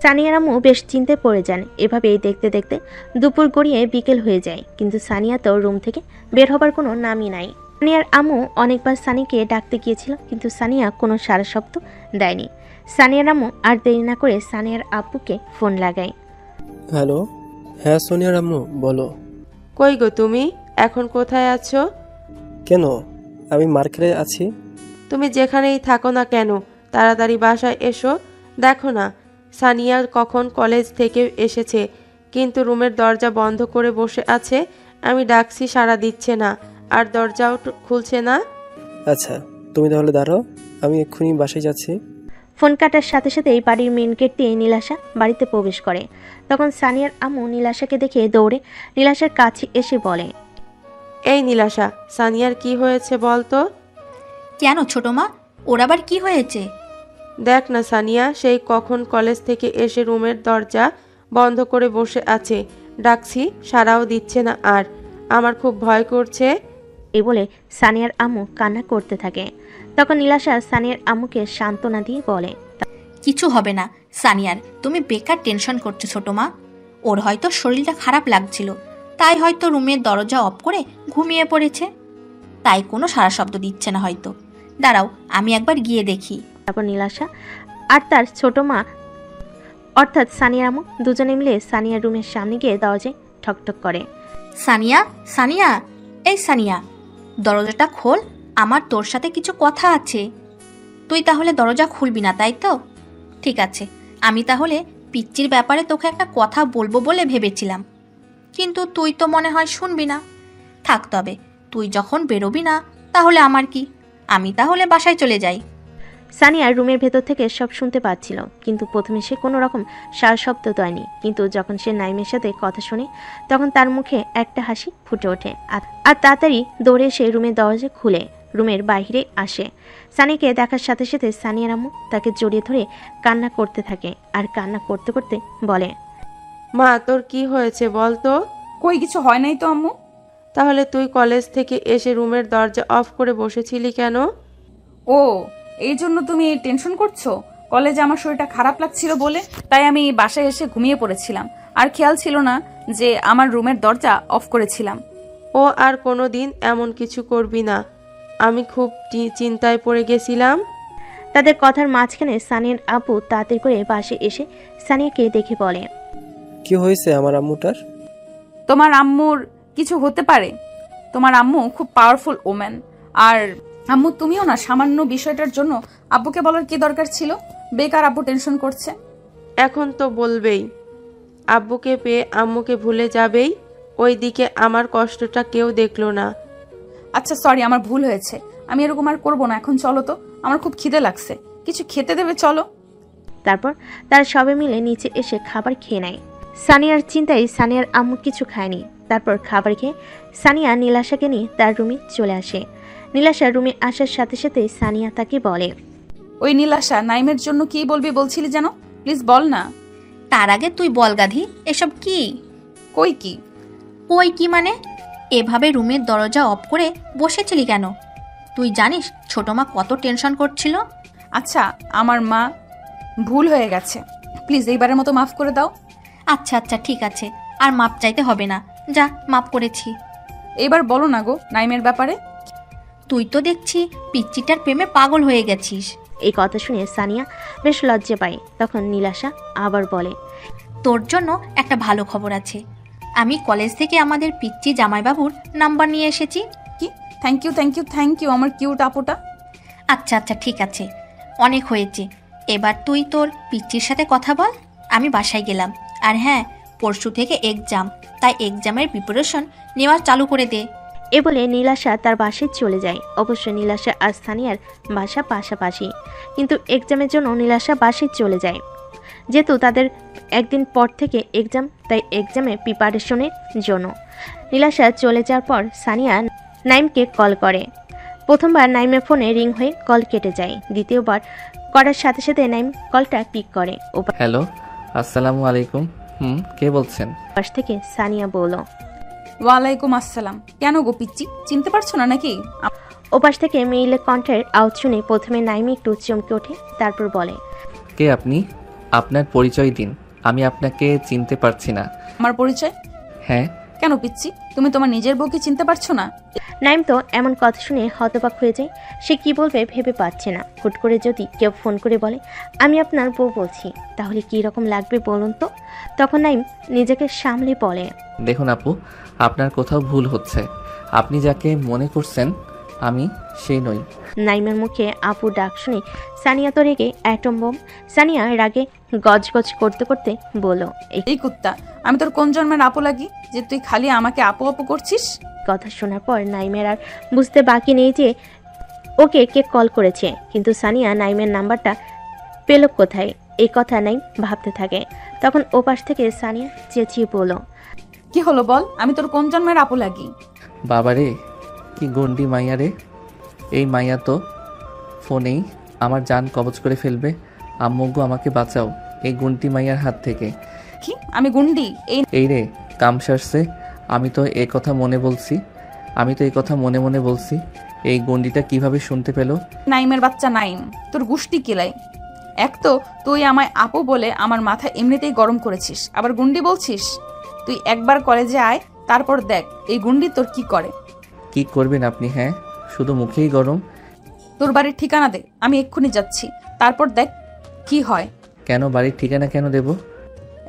সানিয়ার আম্মু বেশ চিন্তায় পড়ে যান। এভাবেই দেখতে দেখতে দুপুর গড়িয়ে বিকেল হয়ে যায়, কিন্তু সানিয়া তো রুম থেকে বের হবার কোনো নামই নাই। সানিয়ার আম্মু অনেকবার সানিকে ডাকতে গিয়েছিল, কিন্তু সানিয়া কোনো সারা শব্দ দেয়নি। সানিয়ার আম্মু আর দেরি না করে সানিয়ার আব্বুকে ফোন লাগায়। হ্যালো। হ্যাঁ সোনিয়ার আম্মু, বলো। কই গো তুমি, এখন কোথায় আছো? কেন, আমি মার্কেটে আছি। তুমি যেখানেই থাকো না কেন, তাড়াতাড়ি বাসায় এসো। দেখো না, সানিয়া কখন কলেজ থেকে এসেছে, কিন্তু রুমের দরজা বন্ধ করে বসে আছে। আমি ডাকছি, সাড়া দিচ্ছে না, আর দরজাও খুলছে না। আচ্ছা, তুমি তাহলে দাঁড়াও, আমি এক্ষুনি বাসায় যাচ্ছি। ফোন কাটার সাথে সাথেই বাড়ির মেন গেট দিয়ে নীলাশা বাড়িতে প্রবেশ করে। তখন সানিয়ার আম্মু নীলাশাকে দেখে দৌড়ে নীলাশার কাছে এসে বলে, এই নীলাশা, সানিয়ার কি হয়েছে বল তো? কেন ছোট মা, ওর আবার কি হয়েছে? দেখ না সানিয়া, সেই কখন কলেজ থেকে এসে রুমের দরজা বন্ধ করে বসে আছে, ডাকছি সাড়াও দিচ্ছে না, আর আমার খুব ভয় করছে। এই বলে সানিয়ার আম্মু কান্না করতে থাকে। তখন নীলাশা সানিয়ার আম্মুকে সান্ত্বনা দিয়ে বলে, কিছু হবে না সানিয়ার, তুমি বেকার টেনশন করছো ছোট মা। ওর হয়তো শরীরটা খারাপ লাগছিল, তাই হয়তো রুমের দরজা অফ করে ঘুমিয়ে পড়েছে, তাই কোনো সারা শব্দ দিচ্ছে না হয়তো। দাঁড়াও, আমি একবার গিয়ে দেখি। তারপর নীলাশা আর তার ছোট মা অর্থাৎ সানিয়ার আম্মু দুজনে মিলে সানিয়ার রুমের সামনে গিয়ে দরজায় ঠকঠক করে। সানিয়া, সানিয়া, এই সানিয়া, দরজাটা খোল, আমার তোর সাথে কিছু কথা আছে। তুই তাহলে দরজা খুলবি না, তাই তো? ঠিক আছে, আমি তাহলে পিচ্চির ব্যাপারে তোকে একটা কথা বলবো বলে ভেবেছিলাম, কিন্তু তুই তো মনে হয় শুনবি না। থাক তবে, তুই যখন বেরোবি না তাহলে আমার কি, আমি তাহলে বাসায় চলে যাই। সানিয়া রুমের ভেতর থেকে সব শুনতে পাচ্ছিল, কিন্তু প্রথমে সে কোনো রকম সারা শব্দ দেয়নি। কিন্তু যখন সে নাইমের সাথে কথা শুনে, তখন তার মুখে একটা হাসি ফুটে ওঠে, আর তাড়াতাড়ি দৌড়ে এসে রুমের দরজা খুলে রুমের বাইরে আসে। সানিকে দেখার সাথে সাথে সানিয়ার আম্মু তাকে জড়িয়ে ধরে কান্না করতে থাকে, আর কান্না করতে করতে বলে, মা, তোর কি হয়েছে বল তো? কই, কিছু হয় নাই তো আম্মু। তাহলে তুই কলেজ থেকে এসে রুমের দরজা অফ করে বসেছিলি কেন? ও, এই জন্য তুমি টেনশন করছো? কলেজে আমার শরীরটা খারাপ লাগছিল বলে তাই আমি বাসায় এসে ঘুমিয়ে পড়েছিলাম, আর খেয়াল ছিল না যে আমার রুমের দরজা অফ করেছিলাম। ও আর কোনো দিন এমন কিছু করবি না, আমি খুব চিন্তায় পড়ে গেছিলাম। তাদের কথার মাঝখানে সানিয়ার আব্বু তাড়াতাড়ি করে পাশে এসে সানিয়াকে দেখে বলে, কি হয়েছে আমার আম্মুটার? তোমার আম্মুর কিছু হতে পারে, তোমার আম্মু খুব পাওয়ারফুল ওম্যান। আর আম্মু, তুমিও না সামান্য বিষয়টার জন্য আব্বুকে বলার কি দরকার ছিল? বেকার আব্বু টেনশন করছে। এখন তো বলবেই, আব্বুকে পেয়ে আম্মুকে ভুলে যাবেই। ওই দিকে আমার কষ্টটা কেউ দেখলো না। আচ্ছা সরি, আমার ভুল হয়েছে, আমি এরকম আর করবো না। এখন চলো তো, আমার খুব খিদে লাগছে, কিছু খেতে দেবে? চলো। তারপর তারা সবে মিলে নিচে এসে খাবার খেয়ে নেয়। সানিয়ার চিন্তায় সানিয়ার আম্মু কিছু খায়নি। তারপর খাবার খেয়ে সানিয়া নীলাশাকে নিয়ে তার রুমে চলে আসে। নীলাশা রুমে আসার সাথে সাথে সানিয়া তাকে বলে, ওই নীলাশা, নাইমের জন্য কি বলবি বলছিলি যেন? প্লিজ বল না। তার আগে তুই বল গাধি, এসব কি? কই কি? কই কি মানে? এভাবে রুমের দরজা অফ করে বসেছিলি কেন? তুই জানিস ছোট মা কত টেনশন করছিল? আচ্ছা, আমার মা ভুল হয়ে গেছে, প্লিজ এইবারের মতো মাফ করে দাও। আচ্ছা আচ্ছা ঠিক আছে, আর মাপ চাইতে হবে না, যা মাপ করেছি। এইবার বলো না গো নাইমের ব্যাপারে। তুই তো দেখছি পিচ্চিটার প্রেমে পাগল হয়ে গেছিস। এই কথা শুনে সানিয়া বেশ লজ্জা পায়। তখন নীলাশা আবার বলে, তোর জন্য একটা ভালো খবর আছে। আমি কলেজ থেকে আমাদের পিচ্চি জামাইবাবুর নাম্বার নিয়ে এসেছি। কি? Thank you thank you thank you আমার কিউট আপুটা। আচ্ছা আচ্ছা ঠিক আছে, অনেক হয়েছে। এবার তুই তোর পিচ্চির সাথে কথা বল। আমি বাসায় গেলাম। আর হ্যাঁ, পরশু থেকে এক্সাম, তাই এক্সামের প্রিপারেশন নেওয়া চালু করে দে। এ বলে নীলাশা তার বাসায় চলে যায়। অবশ্য নীলাশা আর সানিয়ার বাসা পাশাপাশি, কিন্তু এক্সামের জন্য নীলাশা বাসায় চলে যায়। যেহেতু তাদের একদিন পর থেকে এক্সাম, তাই এক্সামে প্রিপারেশনের জন্য নীলাশা চলে যাওয়ার পর সানিয়া নাইমকে কল করে। প্রথমবার নাইমের ফোনে রিং হয়ে কল কেটে যায়। দ্বিতীয়বার করার সাথে সাথে নাইম কলটা পিক করে। হ্যালো, আসসালামু আলাইকুম। কে বলছেন? পাশ থেকে সানিয়া বলল, ওয়ালাইকুম আসসালাম। কেন গো পিচ্চি, চিনতে পারছো না নাকি? ওপাশ থেকে মেইলের কণ্ঠের আওয়াজ শুনে প্রথমে নাইম একটু চমকে ওঠে, তারপর বলে, কে আপনি? আপনার পরিচয় দিন, আমি আপনাকে চিনতে পারছি না। আমার পরিচয়? হ্যাঁ। কেন পিচ্চি, তুমি তোমার নিজের বউকে চিনতে পারছো না? নাইম তো এমন কথা শুনে হতবাক হয়ে যায়। সে কি বলবে ভেবে পাচ্ছে না। হুট করে যদি কেউ ফোন করে বলে আমি আপনার বউ বলছি, তাহলে কি রকম লাগবে বলুন তো? তখন নাইম নিজেকে সামলে বলে, দেখুন আপু, আপনার কোথাও ভুল হচ্ছে। আপনি যাকে মনে করছেন আমি সেই নই। নাইমের মুখে আপু ডাক শুনে সানিয়া তো রেগে অ্যাটম বোম। সানিয়া রাগে গজগজ করতে করতে বলল, এই কুত্তা, আমি তোর কোন জন্মের আপু লাগি যে তুই খালি আমাকে আপু আপু করছিস? কথা শোনার পর নাইমের আর বুঝতে বাকি নেই যে ওকে কে কল করেছে, কিন্তু সানিয়া নাইমের নাম্বারটা পেল কোথায়, এই কথা নাইম ভাবতে থাকে। তখন ওপাশ থেকে সানিয়া চেঁচিয়ে বলল, কি হলো বল, আমি তোর কোন জন্মের আপু লাগি? বাবারে, কি গন্ডি মাইয়া রে! এই মাইয়া তো ফোনেই আমার জান কবজ করে ফেলবে। আম্মুগো আমাকে বাঁচাও এই গুন্ডি মাইয়ার হাত থেকে। কি আমি গুন্ডি? এই রে কাম সারছে। আমি তো এই কথা মনে মনে বলছি। এই গন্ডিটা কিভাবে শুনতে পেল? নাইমের বাচ্চা নাইম, তোর গুষ্টি কিলাই। এক তো তুই আমায় আপু বলে আমার মাথা এমনিতেই গরম করেছিস, আবার গুন্ডি বলছিস। তুই একবার কলেজে আয়, তারপর দেখ এই গুন্ডি তোর কি করে। কি করবেন আপনি? হ্যাঁ, শুধু মুখেই গরম। তোর বাড়ির ঠিকানা দে, আমি এক্ষুনি যাচ্ছি, তারপর দেখ কি হয়। কেন বাড়ির ঠিকানা কেন দেব?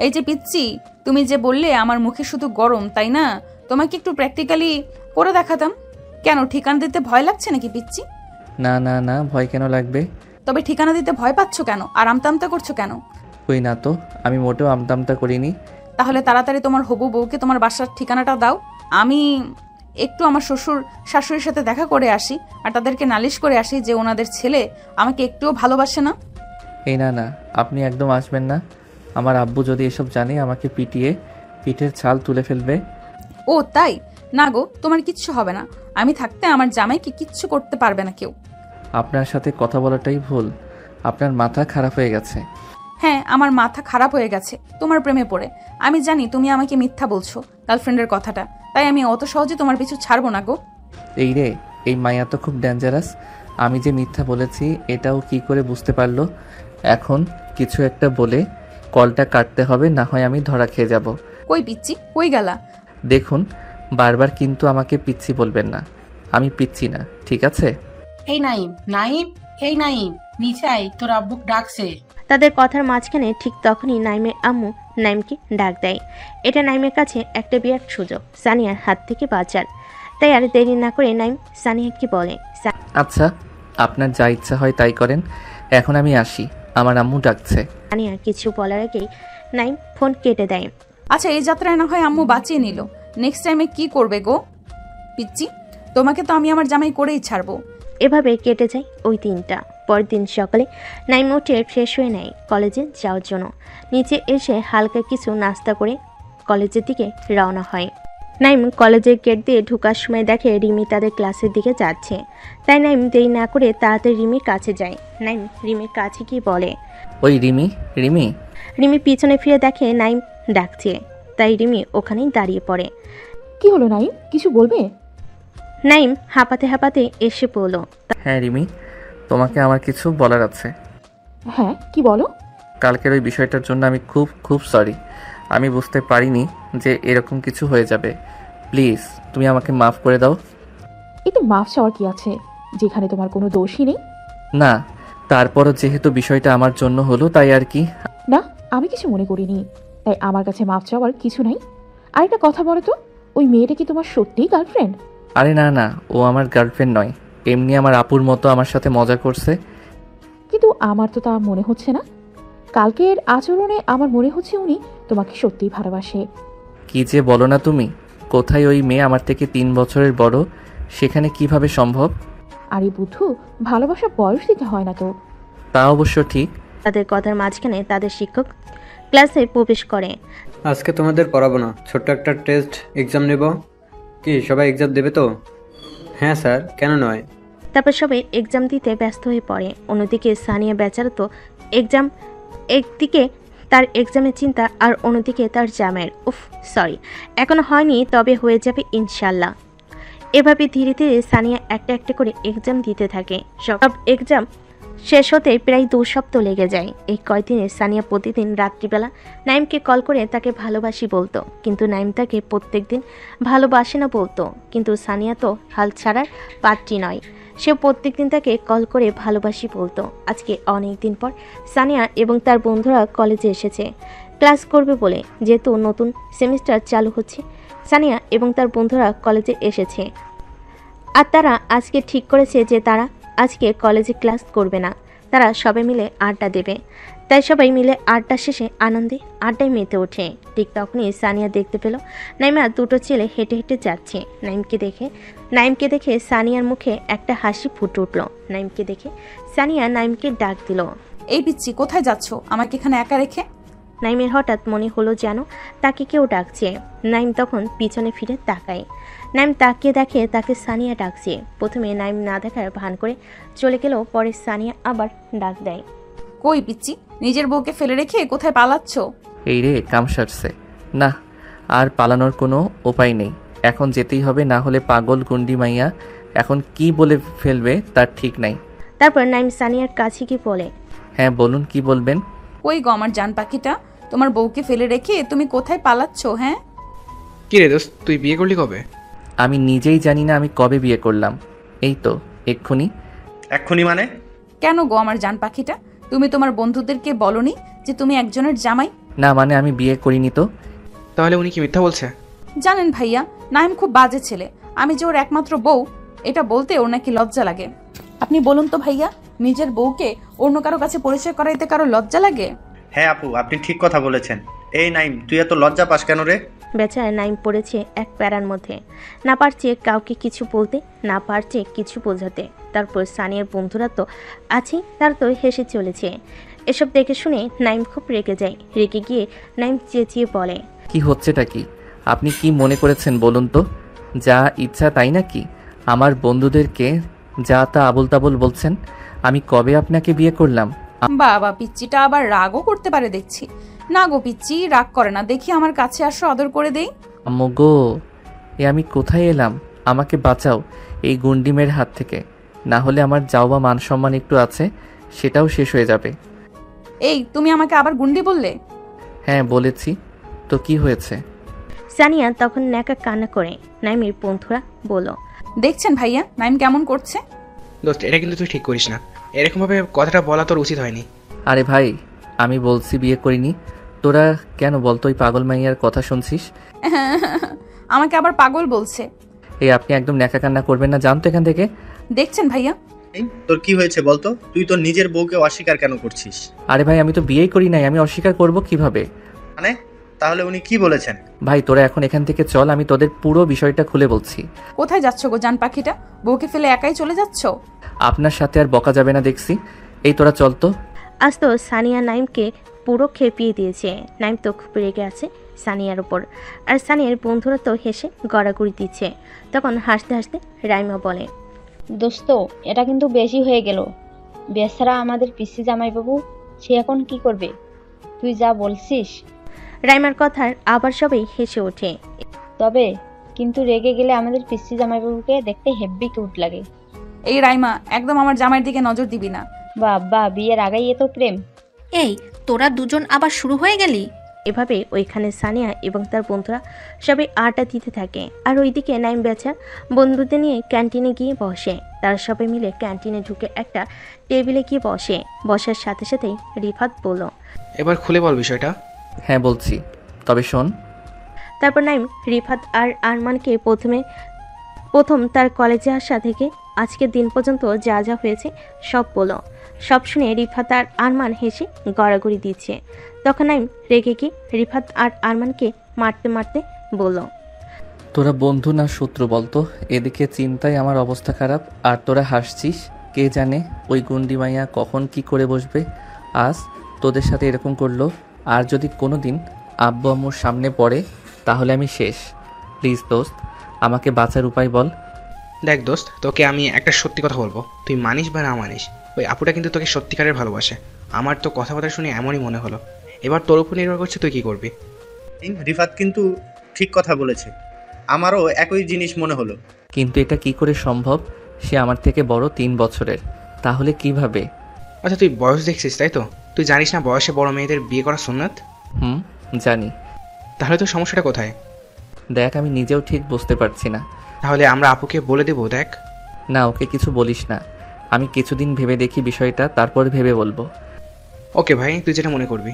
এই যে পিচ্চি, তুমি যে বললে আমার মুখে শুধু গরম, তাই না? তোমাকে একটু প্র্যাকটিক্যালি করে দেখাতাম। কেন ঠিকানা দিতে ভয় লাগছে নাকি পিচ্চি? না না না, ভয় কেন লাগবে? তবে ঠিকানা দিতে ভয় পাচ্ছ কেন আর আমতামতা করছো কেন? কই না তো, আমি মোটেও আমতামতা করিনি। তাহলে তাড়াতাড়ি তোমার হবু বউকে তোমার বাসার ঠিকানাটা দাও। আমি একটু আমার শ্বশুর শাশুড়ির সাথে দেখা করে আসি আর তাদেরকে নালিশ করে আসি যে ওনাদের ছেলে আমাকে একটুও ভালোবাসে না। এই না না, আপনি একদম আসবেন না। আমার আব্বু যদি এসব জানে আমাকে পিটিয়ে পিঠের ছাল তুলে ফেলবে। ও তাই না গো, তোমার কিচ্ছু হবে না। আমি থাকতে আমার জামাইকে কিচ্ছু করতে পারবে না কেউ। আপনার সাথে কথা বলাটাই ভুল। আপনার মাথা খারাপ হয়ে গেছে। হ্যাঁ, আমার মাথা খারাপ হয়ে গেছে তোমার প্রেমে পড়ে। আমি জানি তুমি আমাকে মিথ্যা বলছো গার্লফ্রেন্ডের কথাটা, তাই আমি অত সহজে তোমার পিছু ছাড়বো না গো। এই রে, এই মায়া তো খুব ডেঞ্জারাস। আমি যে মিথ্যা বলেছি এটাও কি করে বুঝতে পারলো? এখন কিছু একটা বলে কলটা কাটতে হবে, না হয় আমি ধরা খেয়ে যাব। কই পিচ্চি, কই গেলা? দেখুন, বারবার কিন্তু আমাকে পিচ্চি বলবেন না। আমি পিচ্চি না, ঠিক আছে? এই নাইম, নাইম, এই নাইম, নিচে আয়, তোর আব্বুক ডাকছে। তাদের কথার মাঝখানে ঠিক তখনই নাইমের আম্মু নাইমকে ডাক দেয়। এটা নাইমের কাছে একটা বিরাট সুযোগ সানিয়ার হাত থেকে বাঁচার। তাই আর দেরি না করে নাইম সানিয়াকে বলে, আচ্ছা, আপনার যা ইচ্ছা হয় তাই করেন, এখন আমি আসি, আমার আম্মু ডাকছে। সানিয়া কিছু বলার আগেই নাইম ফোন কেটে দেয়। আচ্ছা, এই যাত্রায় না হয় আম্মু বাঁচিয়ে নিল, নেক্সট টাইমে কি করবে গো পিচ্চি? তোমাকে তো আমি আমার জামাই করেই ছাড়বো। এভাবে কেটে যায় ওই দিনটা। পরের দিন সকালে নাইম উঠে ফ্রেশ হয়ে নেয় কলেজে যাওয়ার জন্য। নিচে এসে হালকা কিছু নাস্তা করে কলেজের দিকে রওনা হয়। নাইম কলেজের গেট দিয়ে ঢোকার সময় দেখে রিমি তাদের ক্লাসের দিকে যাচ্ছে। তাই নাইম দেরি না করে তাড়াতাড়ি রিমির কাছে যায়। নাইম রিমির কাছে গিয়ে বলে, ওই রিমি, রিমি রিমি পিছনে ফিরে দেখে নাইম ডাকছে, তাই রিমি ওখানেই দাঁড়িয়ে পড়ে। কি হলো নাইম, কিছু বলবে? নাইম হাঁপাতে হাঁপাতে এসে পড়ল। হ্যাঁ রিমি, তোমাকে আমার কিছু বলার আছে। হ্যাঁ, কি বলো? কালকের ওই বিষয়টার জন্য আমি খুব খুব সরি। আমি বুঝতে পারিনি যে এরকম কিছু হয়ে যাবে। প্লিজ তুমি আমাকে মাফ করে দাও। এতে মাফ চাওয়ার কি আছে, যেখানে তোমার কোনো দোষই নেই? না, তারপরও যেহেতু বিষয়টা আমার জন্য হলো তাই আর কি। না, আমি কিছু মনে করিনি, তাই আমার কাছে মাফ চাওয়ার কিছু নাই। আরেকটা কথা বলো তো, ওই মেয়েটা কি তোমার সত্যিই গার্লফ্রেন্ড? আরে না না, ও আমার গার্লফ্রেন্ড নয়, এমনি আমার আপুর মতো আমার সাথে মজা করছে। কিন্তু আমার তো তা মনে হচ্ছে না। কালকের আচরণে আমার মনে হচ্ছে উনি তোমাকে সত্যিই ভালোবাসে। কি যে বলো না তুমি, কোথায় ওই মেয়ে আমার থেকে 3 বছরের বড়, সেখানে কিভাবে সম্ভব? আরে বুদ্ধু, ভালোবাসা বয়স দিতে হয় না তো। তা অবশ্য ঠিক। তাদের কথার মাঝখানে তাদের শিক্ষক ক্লাসে প্রবেশ করে। আজকে তোমাদের পড়াবো না, ছোট্ট একটা টেস্ট এক্সাম নেব। কি সবাই এক্সাম দেবে তো? হ্যাঁ স্যার, কেন নয়? তারপর সবাই এক্সাম দিতে ব্যস্ত হয়ে পড়ে। অন্যদিকে সানিয়া বেচারা তো এক্সাম, একদিকে তার এক্সামের চিন্তা আর অন্যদিকে তার জামের। সরি, এখনো হয়নি, তবে হয়ে যাবে ইনশাল্লাহ। এভাবে ধীরে ধীরে সানিয়া একটা একটা করে এক্সাম দিতে থাকে। সব এক্সাম শেষ হতে প্রায় 2 সপ্তাহ লেগে যায়। এই কয়দিনে সানিয়া প্রতিদিন রাত্রিবেলা নাইমকে কল করে তাকে ভালোবাসি বলতো, কিন্তু নাইম তাকে প্রত্যেকদিন ভালোবাসে না বলতো। কিন্তু সানিয়া তো হাল ছাড়ার পাত্রী নয়, সে প্রত্যেকদিন তাকে কল করে ভালোবাসি বলতো। আজকে অনেক দিন পর সানিয়া এবং তার বন্ধুরা কলেজে এসেছে ক্লাস করবে বলে। যেহেতু নতুন সেমিস্টার চালু হচ্ছে, সানিয়া এবং তার বন্ধুরা কলেজে এসেছে। আর তারা আজকে ঠিক করেছে যে তারা আজকে কলেজে ক্লাস করবে না, তারা সবাই মিলে আড্ডা দেবে। তাই সবাই মিলে আড্ডা শেষে আনন্দে আড্ডায় মেতে ওঠে। ঠিক তখনই সানিয়া দেখতে পেল নাইমা 2টো ছেলে হেঁটে হেঁটে যাচ্ছে। নাইমকে দেখে সানিয়ার মুখে একটা হাসি ফুটে উঠল। নাইমকে দেখে সানিয়া নাইমকে ডাক দিল। এই পিচ্ছি, কোথায় যাচ্ছ আমাকে এখানে একা রেখে? নাইমের হঠাৎ মনে হলো যেন তাকে কেউ ডাকছে। নাইম তখন পিছনে ফিরে তাকায়। নাইম তাকিয়ে দেখে তাকে সানিয়া ডাকছে। প্রথমে নাইম না দেখার ভান করে চলে গেল, পরে সানিয়া আবার ডাক দেয়। কই পিচ্ছি, নিজের বউকে ফেলে রেখে কোথায় পালাচ্ছ? এই রে, কাম সারছে না, আর পালানোর কোনো উপায় নেই, এখন যেতেই হবে, না হলে পাগল গুন্ডি মাইয়া এখন কি বলে ফেলবে তার ঠিক নাই। তারপর নাইম সানিয়ার কাছে কি বলে। হ্যাঁ বলুন, কি বলবেন? কই গো আমার জান পাখিটা, তোমার বউকে ফেলে রেখে তুমি কোথায় পালাচ্ছ? হ্যাঁ কি রে দোস্ত, তুই বিয়ে করলি কবে? আমি নিজেই জানি না আমি কবে বিয়ে করলাম, এই তো এক্ষুনি। এক্ষুনি মানে? কেন গো আমার জান পাখিটা, তুমি তোমার বন্ধুদেরকে বলনি যে তুমি একজনের জামাই? না মানে আমি বিয়ে করিনি তো। তাহলে উনি কি মিথ্যা বলছে? জানেন ভাইয়া, নাইম খুব বাজে ছেলে, আমি যে ওর একমাত্র বউ এটা বলতে ওর নাকি লজ্জা লাগে। আপনি বলুন তো ভাইয়া, নিজের বউকে অন্য কারো কাছে পরিচয় করাইতে কারো লজ্জা লাগে? হ্যাঁ আপু, আপনি ঠিক কথা বলেছেন। এই নাইম, তুই এত লজ্জা পাস কেন রে? বেচারা নাইম পড়েছে এক প্যারার মধ্যে, না পারছে কাউকে কিছু বলতে, না পারছে কিছু বোঝাতে। তারপর সানিয়ার বন্ধুরা তো আছেই, তার তো হেসে চলেছে। এসব দেখে শুনে নাইম খুব রেগে যায়। রেগে গিয়ে নাইম চেঁচিয়ে বলে, কি হচ্ছেটা কি? আপনি কি মনে করেছেন বলুন তো? যা ইচ্ছা তাই নাকি? আমার বন্ধুদেরকে যা তা আবল তাবল বলছেন। আমি কবে আপনাকে বিয়ে করলাম? বাবা, পিচ্চিটা আবার রাগও করতে পারে দেখছি। না গো পিচ্চি, রাগ করে না, দেখি আমার কাছে আসো, আদর করে দেই। আম্মু গো, এ আমি কোথায় এলাম? আমাকে বাঁচাও এই গুন্ডিমের হাত থেকে, না হলে আমার যাও বা মান সম্মান একটু আছে সেটাও শেষ হয়ে যাবে। এই তুমি আমাকে আবার গুন্ডি বললে? হ্যাঁ বলেছি তো, কি হয়েছে? সানিয়া তখন ন্যাকা কান্না করে। নাইমের বন্ধুরা বলল, দেখছেন ভাইয়া নাইম কেমন করছে? দোস্ত, এটা কিন্তু তুই ঠিক করিস না, এরকম ভাবে কথাটা বলা তোর উচিত হয়নি। আরে ভাই, আমি বলছি বিয়ে করিনি, তোরা কেন বলতো ওই পাগল মাইয়ার কথা শুনছিস? আমাকে আবার পাগল বলছে। এই আপনি একদম ন্যাকা কান্না করবেন না, জানতো এখান থেকে। দেখছেন ভাইয়া, তোর কি হয়েছে বলতো? তুই তোর নিজের বউকে অস্বীকার কেন করছিস? আরে ভাই, আমি তো বিয়েই করি নাই, আমি অস্বীকার করব কিভাবে? মানে তাহলে উনি কি বলেছেন? ভাই তোরা এখন এখান থেকে চল, আমি তোদের পুরো বিষয়টা খুলে বলছি। কোথায় যাচ্ছ গো জান পাখিটা, বউকে ফেলে একাই চলে যাচ্ছ? আপনার সাথে আর বকা যাবে না দেখছি, এই তোরা চল তো। আজ তো সানিয়া নাইমকে পুরো খেপিয়ে দিয়েছে। নাইম তো খুব রেগে আছে সানিয়ার উপর, আর সানিয়ার বন্ধুরা তো হেসে গড়াগড়ি দিচ্ছে। তখন হাসতে হাসতে রাইমা বলে, দোস্ত, এটা কিন্তু বেশি হয়ে গেল। বেচারা আমাদের পিসি জামাইবাবু, সে এখন কি করবে? তুই যা বলছিস। রাইমার কথার আবার সবাই হেসে ওঠে। তবে কিন্তু রেগে গেলে আমাদের পিসি জামাইবাবুকে দেখতে হেব্বি কিউট লাগে। এই রাইমা, একদম আমার জামাইয়ের দিকে নজর দিবি না। বাবা, বিয়ের আগেই এত প্রেম। এই তোরা দুজন আবার শুরু হয়ে গেলি? এভাবে ওইখানে সানিয়া এবং তার বন্ধুরা সবাই আড্ডা দিতে থাকে। আর ওইদিকে নাইম বেচা বন্ধুদের নিয়ে ক্যান্টিনে গিয়ে বসে। তারা সবাই মিলে ক্যান্টিনে ঢুকে একটা টেবিলে গিয়ে বসে। বসার সাথে সাথেই রিফাত বলল, এবার খুলে বল বিষয়টা। হ্যাঁ বলছি, তবে শোন। তারপর নাইম রিফাত আর আরমানকে প্রথম তার কলেজে আসা থেকে আজকের দিন পর্যন্ত যা যা হয়েছে সব বলল। সব শুনে রিফাত আর আরমান হেসে গড়াগড়ি দিচ্ছে। তখন নাইম রেগে গিয়ে রিফাত আর আরমানকে মারতে মারতে বলল, তোরা বন্ধু না শত্রু বলতো? এদিকে চিন্তায় আমার অবস্থা খারাপ, আর তোরা হাসছিস। কে জানে ওই গুন্ডি মাইয়া কখন কি করে বসবে। আজ তোদের সাথে এরকম করলো, আর যদি কোনো দিন আব্বু আম্মুর সামনে পড়ে তাহলে আমি শেষ। প্লিজ দোস্ত, আমাকে বাঁচার উপায় বল। দেখ দোস্ত, তোকে আমি একটা সত্যি কথা বলবো, তুই মানিস বা না মানিস, ওই আপুটা কিন্তু তোকে সত্যিকারের ভালোবাসে। আমার তো কথাবার্তা শুনে এমনই মনে হলো। এবার তোর উপর নির্ভর করছে তুই কি করবি। রিফাত কিন্তু ঠিক কথা বলেছে, আমারও একই জিনিস মনে হলো। কিন্তু এটা কি করে সম্ভব? সে আমার থেকে বড় 3 বছরের, তাহলে কিভাবে? আচ্ছা তুই বয়স দেখছিস তাই তো? তুই জানিস না বয়সে বড় মেয়েদের বিয়ে করা সুন্নাত? জানি। তাহলে তোর সমস্যাটা কোথায়? দেখ, আমি নিজেও ঠিক বুঝতে পারছি না। তাহলে আমরা আপুকে বলে দেবো। দেখ না, ওকে কিছু বলিস না, আমি কিছুদিন ভেবে দেখি বিষয়টা, তারপর ভেবে বলবো। ওকে ভাই, তুই যেটা মনে করবি।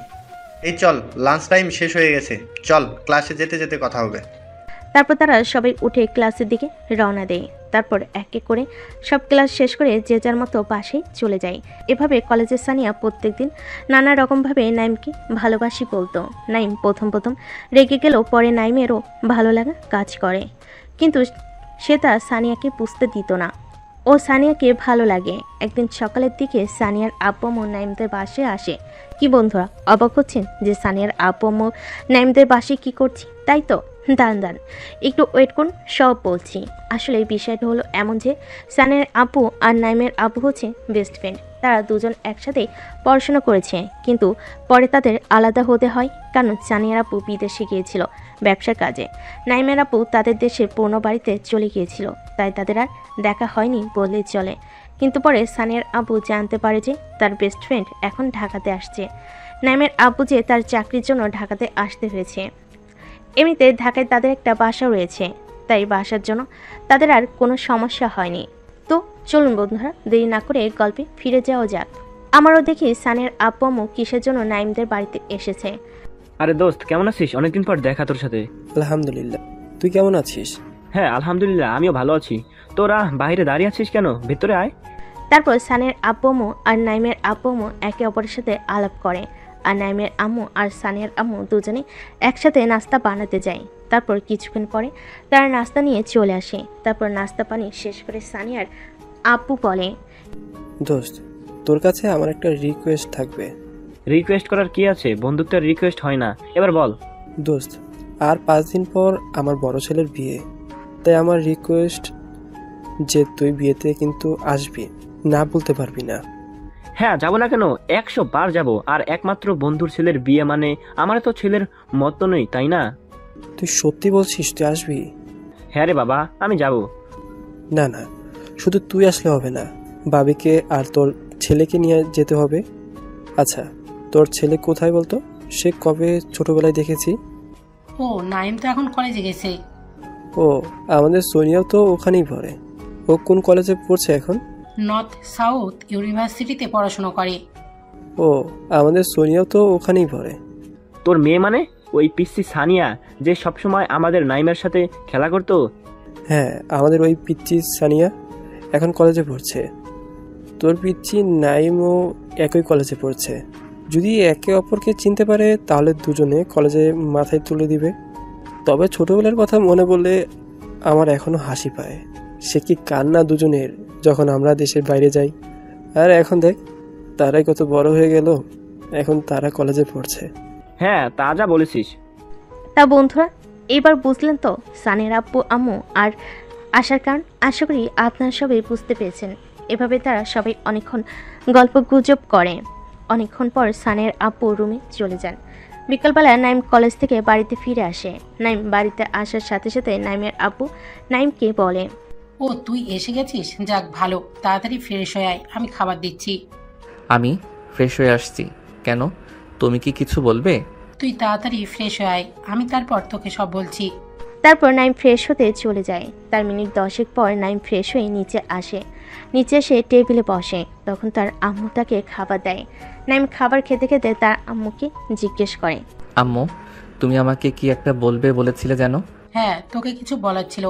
এই চল, লাঞ্চ টাইম শেষ হয়ে গেছে, চল ক্লাসে যেতে যেতে কথা হবে। তারপর তারা সবাই উঠে ক্লাসের দিকে রওনা দেয়। তারপর এক এক করে সব ক্লাস শেষ করে যে যার মতো বাসায় চলে যায়। এভাবে কলেজের সানিয়া প্রত্যেকদিন নানা রকমভাবে নাইমকে ভালোবাসি বলতো। নাইম প্রথম রেগে গেলেও পরে নাইমেরও ভালো লাগা কাজ করে, কিন্তু সে তা সানিয়াকে বুঝতে দিত না। ও সানিয়াকে ভালো লাগে। একদিন সকালের দিকে সানিয়ার আব্বু আম্মু নাইমদের বাসায় আসে। কি বন্ধুরা, অবাক হচ্ছেন যে সানিয়ার আব্বু আম্মু নাইমদের বাসায় কি করছি? তাই তো, দান একটু ওয়েট করুন, সব বলছি। আসলে এই বিষয়টা হলো এমন যে সানিয়ার আব্বু আর নাইমের আব্বু হচ্ছে বেস্ট ফ্রেন্ড। তারা দুজন একসাথে পড়াশোনা করেছে, কিন্তু পরে তাদের আলাদা হতে হয়, কারণ সানিয়ার আব্বু বিদেশে গিয়েছিল ব্যবসার কাজে। নাইমের আব্বু তাদের দেশের পুরনো বাড়িতে চলে গিয়েছিল, তাই তাদের আর দেখা হয়নি বললেই চলে। কিন্তু পরে সানিয়ার আব্বু জানতে পারে যে তার বেস্ট ফ্রেন্ড এখন ঢাকাতে আসছে। নাইমের আব্বু যে তার চাকরির জন্য ঢাকাতে আসতে হয়েছে। এমনিতে ঢাকায় তাদের একটা বাসা রয়েছে, তাই বাসার জন্য তাদের আর কোনো সমস্যা হয়নি। তো চলুন বন্ধুরা, দেরি না করে গল্পে ফিরে যাওয়া যাক। আমারও দেখি সানিয়ার আব্বু আম্মু কিসের জন্য নাইমদের বাড়িতে এসেছে। আরে দোস্ত, কেমন আছিস? অনেকদিন পর দেখা তোর সাথে। আলহামদুলিল্লাহ, তুই কেমন আছিস? হ্যাঁ আলহামদুলিল্লাহ, আমিও ভালো আছি। তোরা বাইরে দাঁড়িয়ে আছিস কেন? ভেতরে আয়। তারপর সানিয়ার আব্বু আম্মু আর নাইমের আব্বু আম্মু একে অপরের সাথে আলাপ করে, আর নাইমের আম্মু আর সানিয়ার আম্মু দুজনে একসাথে নাস্তা বানাতে যায়। তারপর কিছুক্ষণ পরে তারা নাস্তা নিয়ে চলে আসে। তারপর নাস্তা পানি শেষ করে সানিয়ার আব্বু বলে, দোস্ত, তোর কাছে আমার একটা রিকোয়েস্ট থাকবে। রিকোয়েস্ট করার কি আছে? বন্ধুত্বের রিকোয়েস্ট হয় না, এবার বল। দোস্ত, আর 5 দিন পর আমার বড় ছেলের বিয়ে, তাই আমার রিকোয়েস্ট যে তুই বিয়েতে কিন্তু আসবি, না বলতে পারবি না। হ্যাঁ যাবো না কেন, 100 বার যাবো। আর একমাত্র বন্ধুর ছেলের বিয়ে মানে আমার তো ছেলের মতো নই, তাই না? তুই সত্যি বলছিস তুই আসবি? হ্যাঁ রে বাবা, আমি যাব। না না, শুধু তুই আসলে হবে না, বাবিকে আর তোর ছেলেকে নিয়ে যেতে হবে। আচ্ছা, তোর ছেলে কোথায় বলতো? সে কবে ছোটবেলায় দেখেছি। ও নাইম তো এখন কলেজে গেছে। ও, আমাদের সোনিয়াও তো ওখানেই পড়ে। ও কোন কলেজে পড়ছে এখন? নর্থ সাউথ ইউনিভার্সিটিতে পড়াশোনা করে। ও, আমাদের সোনিয়াও তো ওখানেই পড়ে। তোর মেয়ে মানে ওই পিসি সানিয়া যে সবসময় আমাদের নাইমের সাথে খেলা করতো? হ্যাঁ, আমাদের ওই পিচ্চি সানিয়া এখন কলেজে পড়ছে। তোর পিচ্চি নাইমও একই কলেজে পড়ছে। যদি একে অপরকে চিনতে পারে তাহলে দুজনে কলেজে মাথায় তুলে দিবে। তবে ছোটবেলার কথা মনে পড়লে আমার এখনো হাসি পায়। সে কি কান্না দুজনের যখন আমরা দেশের বাইরে যাই। আর এখন দেখ, তারাই কত বড় হয়ে গেল, এখন তারা কলেজে পড়ছে। হ্যাঁ তা যা বলেছিস। তা বন্ধুরা, এবার বুঝলেন তো সানিয়ার আব্বু আম্মু আর আসার কারণ। আশা করি আপনারা সবাই বুঝতে পেরেছেন। এভাবে তারা সবাই অনেকক্ষণ গল্প গুজব করে। অনেকক্ষণ পর সানিয়ার আব্বু রুমে চলে যান। বিকালবেলা নাইম কলেজ থেকে বাড়িতে ফিরে আসে। নাইম বাড়িতে আসার সাথে সাথে নাইমের আব্বু নাইমকে বলে, ও তুই এসে গেছিস, যাক ভালো, তাড়াতাড়ি ফ্রেশ হয়ে আয়, আমি খাবার দিচ্ছি। আমি ফ্রেশ হয়ে আসছি। কেন, তুমি কি কিছু বলবে? তুই তাড়াতাড়ি ফ্রেশ হয়ে আয়, আমি তারপর তোকে সব বলছি। তারপর নাইম ফ্রেশ হতে চলে যায়। তার মিনিট 10 পর নাইম ফ্রেশ হয়ে নিচে আসে। নিচে এসে টেবিলে বসে। তখন তার আম্মু তাকে খাবার দেয়। নাইম খাবার খেতে খেতে তার আম্মুকে জিজ্ঞেস করে, আম্মু, তুমি আমাকে কি একটা বলবে বলেছিলে জানো? হ্যাঁ, তোকে কিছু বলার ছিল।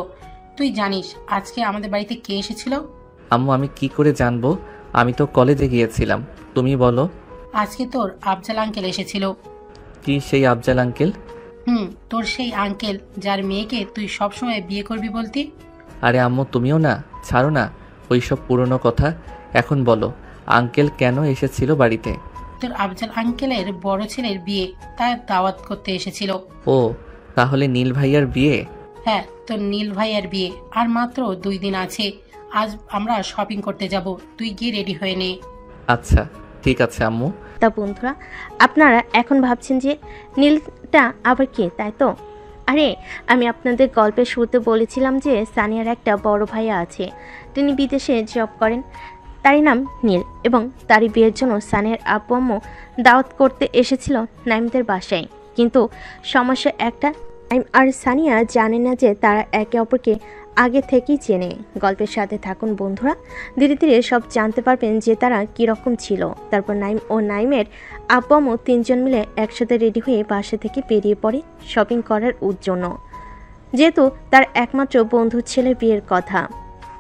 তুই জানিস আজকে আমাদের বাড়িতে কে এসেছিল? আম্মু, আমি কি করে জানবো? আমি তো কলেজে গিয়েছিলাম। তুমি বলো। আজকে তোর আফজাল আঙ্কেল এসেছিল। কি সেই আফজাল আঙ্কেল? তোর সেই আঙ্কেল যার মেয়েকে তুই সবসময় বিয়ে করবি বলতি। আরে আম্মু, তুমিও না, ছাড়ো না ওইসব পুরনো কথা। এখন বলো, আঙ্কেল কেন এসেছিল বাড়িতে? তোর আফজাল আঙ্কেলের বড় ছেলের বিয়ে, তার দাওয়াত করতে এসেছিল। ও, তাহলে নীল ভাইয়ার বিয়ে? হ্যাঁ, তোর নীল ভাইয়ার বিয়ে আর মাত্র 2 দিন আছে। আজ আমরা শপিং করতে যাব, তুই গিয়ে রেডি হয়ে নে। আচ্ছা ঠিক আছে আম্মু। তা বন্ধুরা, আপনারা এখন ভাবছেন যে নীলটা আবার কে, তাই তো? আরে, আমি আপনাদের গল্পের শুরুতে বলেছিলাম যে সানিয়ার একটা বড় ভাইয়া আছে, তিনি বিদেশে জব করেন। তারই নাম নীল এবং তারই বিয়ের জন্য সানিয়ার আব্বু আম্মু দাওয়াত করতে এসেছিল নাইমদের বাসায়। কিন্তু সমস্যা একটা, নাইম আর সানিয়া জানে না যে তারা একে অপরকে আগে থেকেই চেনে। গল্পের সাথে থাকুন বন্ধুরা, ধীরে ধীরে সব জানতে পারবেন যে তারা কীরকম ছিল। তারপর নাইম ও নাইমের আব্বু আম্মু 3 জন মিলে একসাথে রেডি হয়ে বাসা থেকে বেরিয়ে পড়ে শপিং করার জন্য। যেহেতু তার একমাত্র বন্ধুর ছেলের বিয়ের কথা,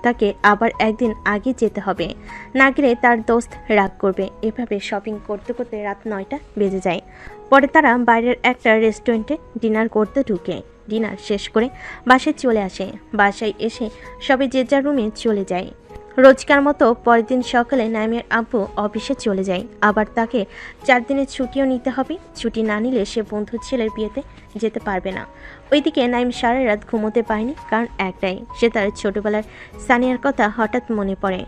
তাকে আবার একদিন আগে যেতে হবে, না গেলে তার দোস্ত রাগ করবে। এভাবে শপিং করতে করতে রাত 9টা বেজে যায়। পরে তারা বাইরের একটা রেস্টুরেন্টে ডিনার করতে ঢুকে। ডিনার শেষ করে বাসায় চলে আসে। বাসায় এসে সবাই যে যার রুমে চলে যায়। রোজকার মতো পরের দিন সকালে নাইমের আব্বু অফিসে চলে যায়। আবার তাকে 4 দিনের ছুটিও নিতে হবে। ছুটি না নিলে সে বন্ধুর ছেলের বিয়েতে যেতে পারবে না। ওইদিকে নাইম সারা রাত ঘুমোতে পায়নি, কারণ একটাই, সে তার ছোটবেলার সানিয়ার কথা হঠাৎ মনে পড়ে।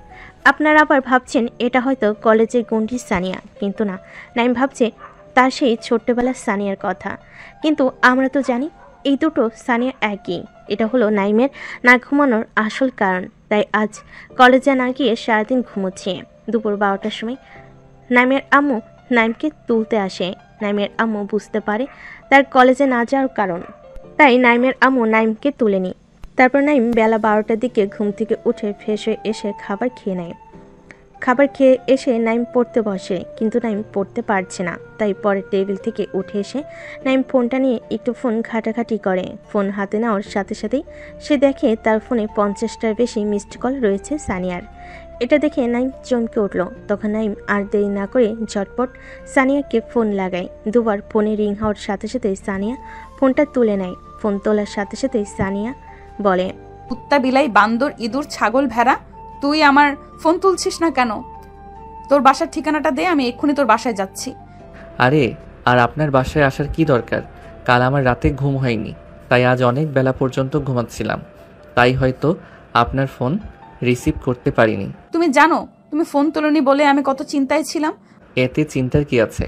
আপনারা আবার ভাবছেন এটা হয়তো কলেজের গুন্ডি সানিয়া, কিন্তু না, নাইম ভাবছে তার সেই ছোট্টবেলার সানিয়ার কথা। কিন্তু আমরা তো জানি এই দুটো সানিয়া একই। এটা হলো নাইমের না ঘুমানোর আসল কারণ। তাই আজ কলেজে না গিয়ে সারাদিন ঘুমোচ্ছে। দুপুর 12টার সময় নাইমের আম্মু নাইমকে তুলতে আসে। নাইমের আম্মু বুঝতে পারে তার কলেজে না যাওয়ার কারণ, তাই নাইমের আম্মু নাইমকে তুলে নি। তারপর নাইম বেলা 12টার দিকে ঘুম থেকে উঠে ফ্রেশ হয়ে এসে খাবার খেয়ে নেয়। খাবার খেয়ে এসে নাইম পড়তে বসে, কিন্তু নাইম পড়তে পারছে না। তাই পরের টেবিল থেকে উঠে এসে নাইম ফোনটা নিয়ে একটু ফোন ঘাটাঘাটি করে। ফোন হাতে নেওয়ার সাথে সাথেই সে দেখে তার ফোনে 50টার বেশি মিসড কল রয়েছে সানিয়ার। এটা দেখে নাইম চমকে উঠল। তখন নাইম আর দেরি না করে ঝটপট সানিয়াকে ফোন লাগায়। দুবার ফোনে রিং হওয়ার সাথে সাথেই সানিয়া ফোনটা তুলে নেয়। ফোন তোলার সাথে সাথেই সানিয়া বলে, কুত্তা, বিলাই, বান্দর, ইঁদুর, ছাগল, ভেড়া, তুই আমার ফোন তুলছিস না কেন? তোর বাসার ঠিকানাটা দে, আমি এক্ষুনি তোর বাসায় যাচ্ছি। আরে, আর আপনার বাসায় আসার কি দরকার? কাল আমার রাতে ঘুম হয়নি, তাই আজ অনেক বেলা পর্যন্ত ঘুমাচ্ছিলাম, তাই হয়তো আপনার ফোন রিসিভ করতে পারিনি। তুমি জানো তুমি ফোন তোলনি বলে আমি কত চিন্তায় ছিলাম। এতে চিন্তার কি আছে?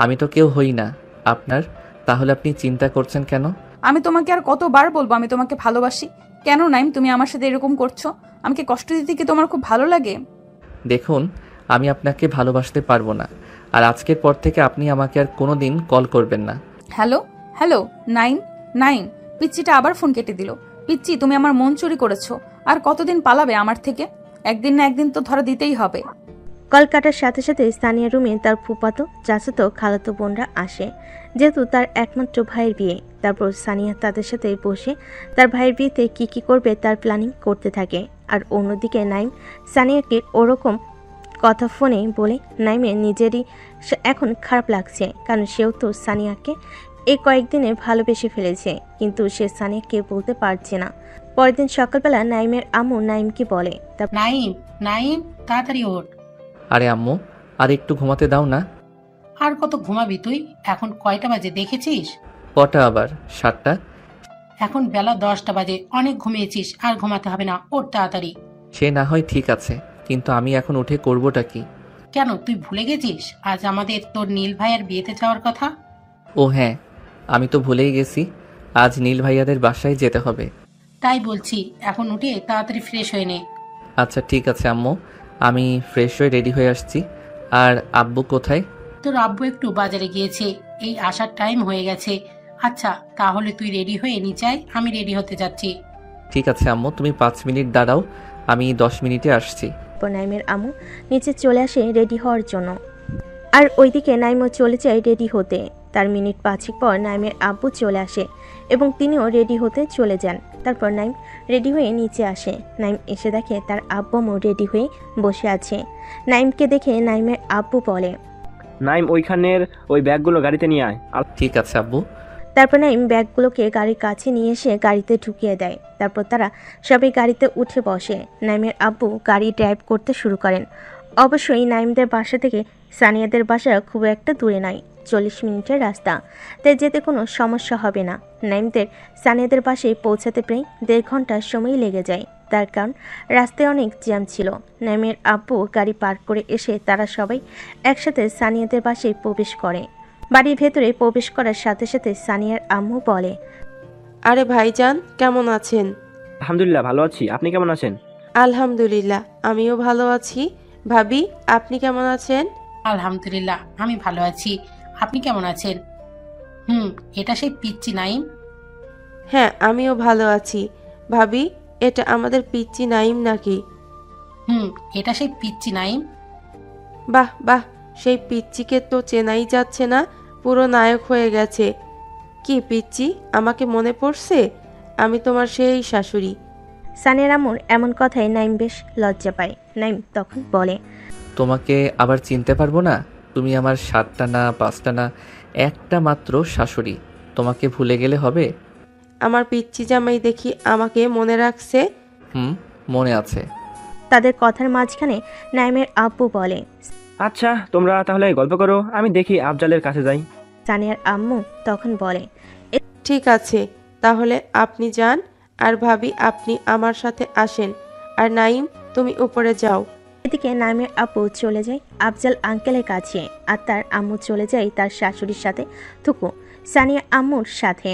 আমি তো কেউ হই না আপনার, তাহলে আপনি চিন্তা করছেন কেন? আমি তোমাকে আর কতবার বলবো আমি তোমাকে ভালোবাসি? কেন নাইম তুমি আমার সাথে এরকম করছো? আমাকে কষ্ট দিতে কি তোমার খুব ভালো লাগে? দেখুন, আমি আপনাকে ভালোবাসতে পারবো না, আর আজকের পর থেকে আপনি আমাকে আর কোনো দিন কল করবেন না। Hello hello, Naim Naim. পিচ্চিটা আবার ফোন কেটে দিল। পিচ্চি, তুমি আমার মন চুরি করেছো। আর কতদিন পালাবে আমার থেকে? একদিন না একদিন তো ধরা দিতেই হবে। কল কাটার সাথে সাথে স্থানীয় রুমে তার ফুফাতো, চাচাতো, খালাতো বোনরা আসে। যেহেতু তার একমাত্র ভাইয়ের বিয়ে, তারপর সানিয়া তাদের সাথে বসে তার ভাইয়ের বিয়েতে কি কি করবে তার প্ল্যানিং করতে থাকে। আর অন্যদিকে নাইম সানিয়াকে ওরকম কথা ফোনে বলে নাইমের নিজেরই এখন খারাপ লাগছে, কারণ সেও তো সানিয়াকে এই কয়েকদিনে ভালোবেসে ফেলেছে, কিন্তু সে সানিয়াকে বলতে পারছে না। পরের দিন সকালবেলা নাইমের আম্মু নাইমকে বলে, নাইম নাইম তাড়াতাড়ি ওঠ। আরে আম্মু, আর একটু ঘুমাতে দাও না। আর কত ঘুমাবি তুই? এখন কয়টা বাজে দেখেছিস? কটা আবার? 7টা। এখন বেলা 10টা বাজে, অনেক ঘুমিয়েছিস, আর ঘুমাতে হবে না, ওঠ তাড়াতাড়ি। সে না হয় ঠিক আছে, কিন্তু আমি এখন উঠে করবোটা কি? কেন তুই ভুলে গেছিস আজ আমাদের তোর নীল ভাইয়ের বিয়েতে যাওয়ার কথা? ও হ্যাঁ, আমি তো ভুলেই গেছি। আজ নীল ভাইয়াদের বাসায় যেতে হবে। তাই বলছি এখন উঠে তাড়াতাড়ি ফ্রেশ হয়ে নে। আচ্ছা ঠিক আছে আম্মু, আমি ফ্রেশ হয়ে রেডি হয়ে আসছি। আর আব্বু কোথায়? তোর আব্বু একটু বাজারে গিয়েছে, এই আসার টাইম হয়ে গেছে। আচ্ছা তাহলে তুই রেডি হয়ে নিচে আয়, আমি রেডি হতে যাচ্ছি। ঠিক আছে আম্মু, তুমি 5 মিনিট দাঁড়াও, আমি 10 মিনিটে আসছি। নাইমের আম্মু নিচে চলে আসে রেডি হওয়ার জন্য, আর ওইদিকে নাইমও চলে যায় রেডি হতে। তার মিনিট 5 পর নাইমের আব্বু চলে আসে এবং তিনিও রেডি হতে চলে যান। তারপর নাইম রেডি হয়ে নিচে আসে। নাইম এসে দেখে তার আব্বুও রেডি হয়ে বসে আছে। নাইমকে দেখে নাইমের আব্বু বলে, নাইম ওইখানের ওই ব্যাগগুলো গাড়িতে নিয়ে আয়। ঠিক আছে আব্বু। তারপর নাইম ব্যাগগুলোকে গাড়ির কাছে নিয়ে এসে গাড়িতে ঢুকিয়ে দেয়। তারপর তারা সবাই গাড়িতে উঠে বসে। নাইমের আব্বু গাড়ি ড্রাইভ করতে শুরু করেন। অবশ্যই নাইমদের বাসা থেকে সানিয়াদের বাসা খুব একটা দূরে নয়, 40 মিনিটের রাস্তা, তাই যেতে কোনো সমস্যা হবে না। নাইমদের সানিয়াদের বাসায় পৌঁছাতে প্রায় 1.5 ঘন্টা সময় লেগে যায়, তার কারণ রাস্তায় অনেক জ্যাম ছিল। নাইমের আব্বু গাড়ি পার্ক করে এসে তারা সবাই একসাথে সানিয়াদের বাসায় প্রবেশ করে। বাড়ির ভেতরে প্রবেশ করার সাথে সাথে সানিয়ার আম্মু বলে, আরে ভাইজান কেমন আছেন? আলহামদুলিল্লাহ ভালো আছি, আপনি কেমন আছেন? আলহামদুলিল্লাহ আমিও ভালো আছি। ভাবি আপনি কেমন আছেন? আলহামদুলিল্লাহ আমি ভালো আছি, আপনি কেমন আছেন? এটা সেই পিচ্চি নাইম? হ্যাঁ আমিও ভালো আছি। ভাবি এটা আমাদের পিচ্চি নাইম নাকি? এটা সেই পিচ্চি নাইম। বাহ বাহ, সেই পিচ্চিকে তো চেনাই যাচ্ছে না, পুরো নায়ক হয়ে গেছে। কি পিচ্চি, আমাকে মনে পড়ছে? আমি তোমার সেই শাশুড়ি। সানিয়ার আম্মুর এমন কথায় নাইম বেশ লজ্জা পায়। নাইম তখন বলে, তোমাকে আবার চিনতে পারবো না? তুমি আমার 7টা না 5টা না, একটা মাত্র শাশুড়ি, তোমাকে ভুলে গেলে হবে? আমার পিচ্চি জামাই দেখি আমাকে মনে রাখছে। মনে আছে। তাদের কথার মাঝখানে নাইমের আব্বু বলে, আচ্ছা তোমরা তাহলে গল্প করো, আমি দেখি আফজালের কাছে যাই। সানিয়ার আম্মু তখন বলে, ঠিক আছে তাহলে আপনি যান, আর ভাবি আপনি আমার সাথে আসেন, আর নাইম তুমি উপরে যাও। এদিকে নাইমের আব্বু চলে যায় আফজাল আঙ্কেলের কাছে, আর তার আম্মু চলে যায় তার শাশুড়ির সাথে থুকু সানিয়া আম্মুর সাথে।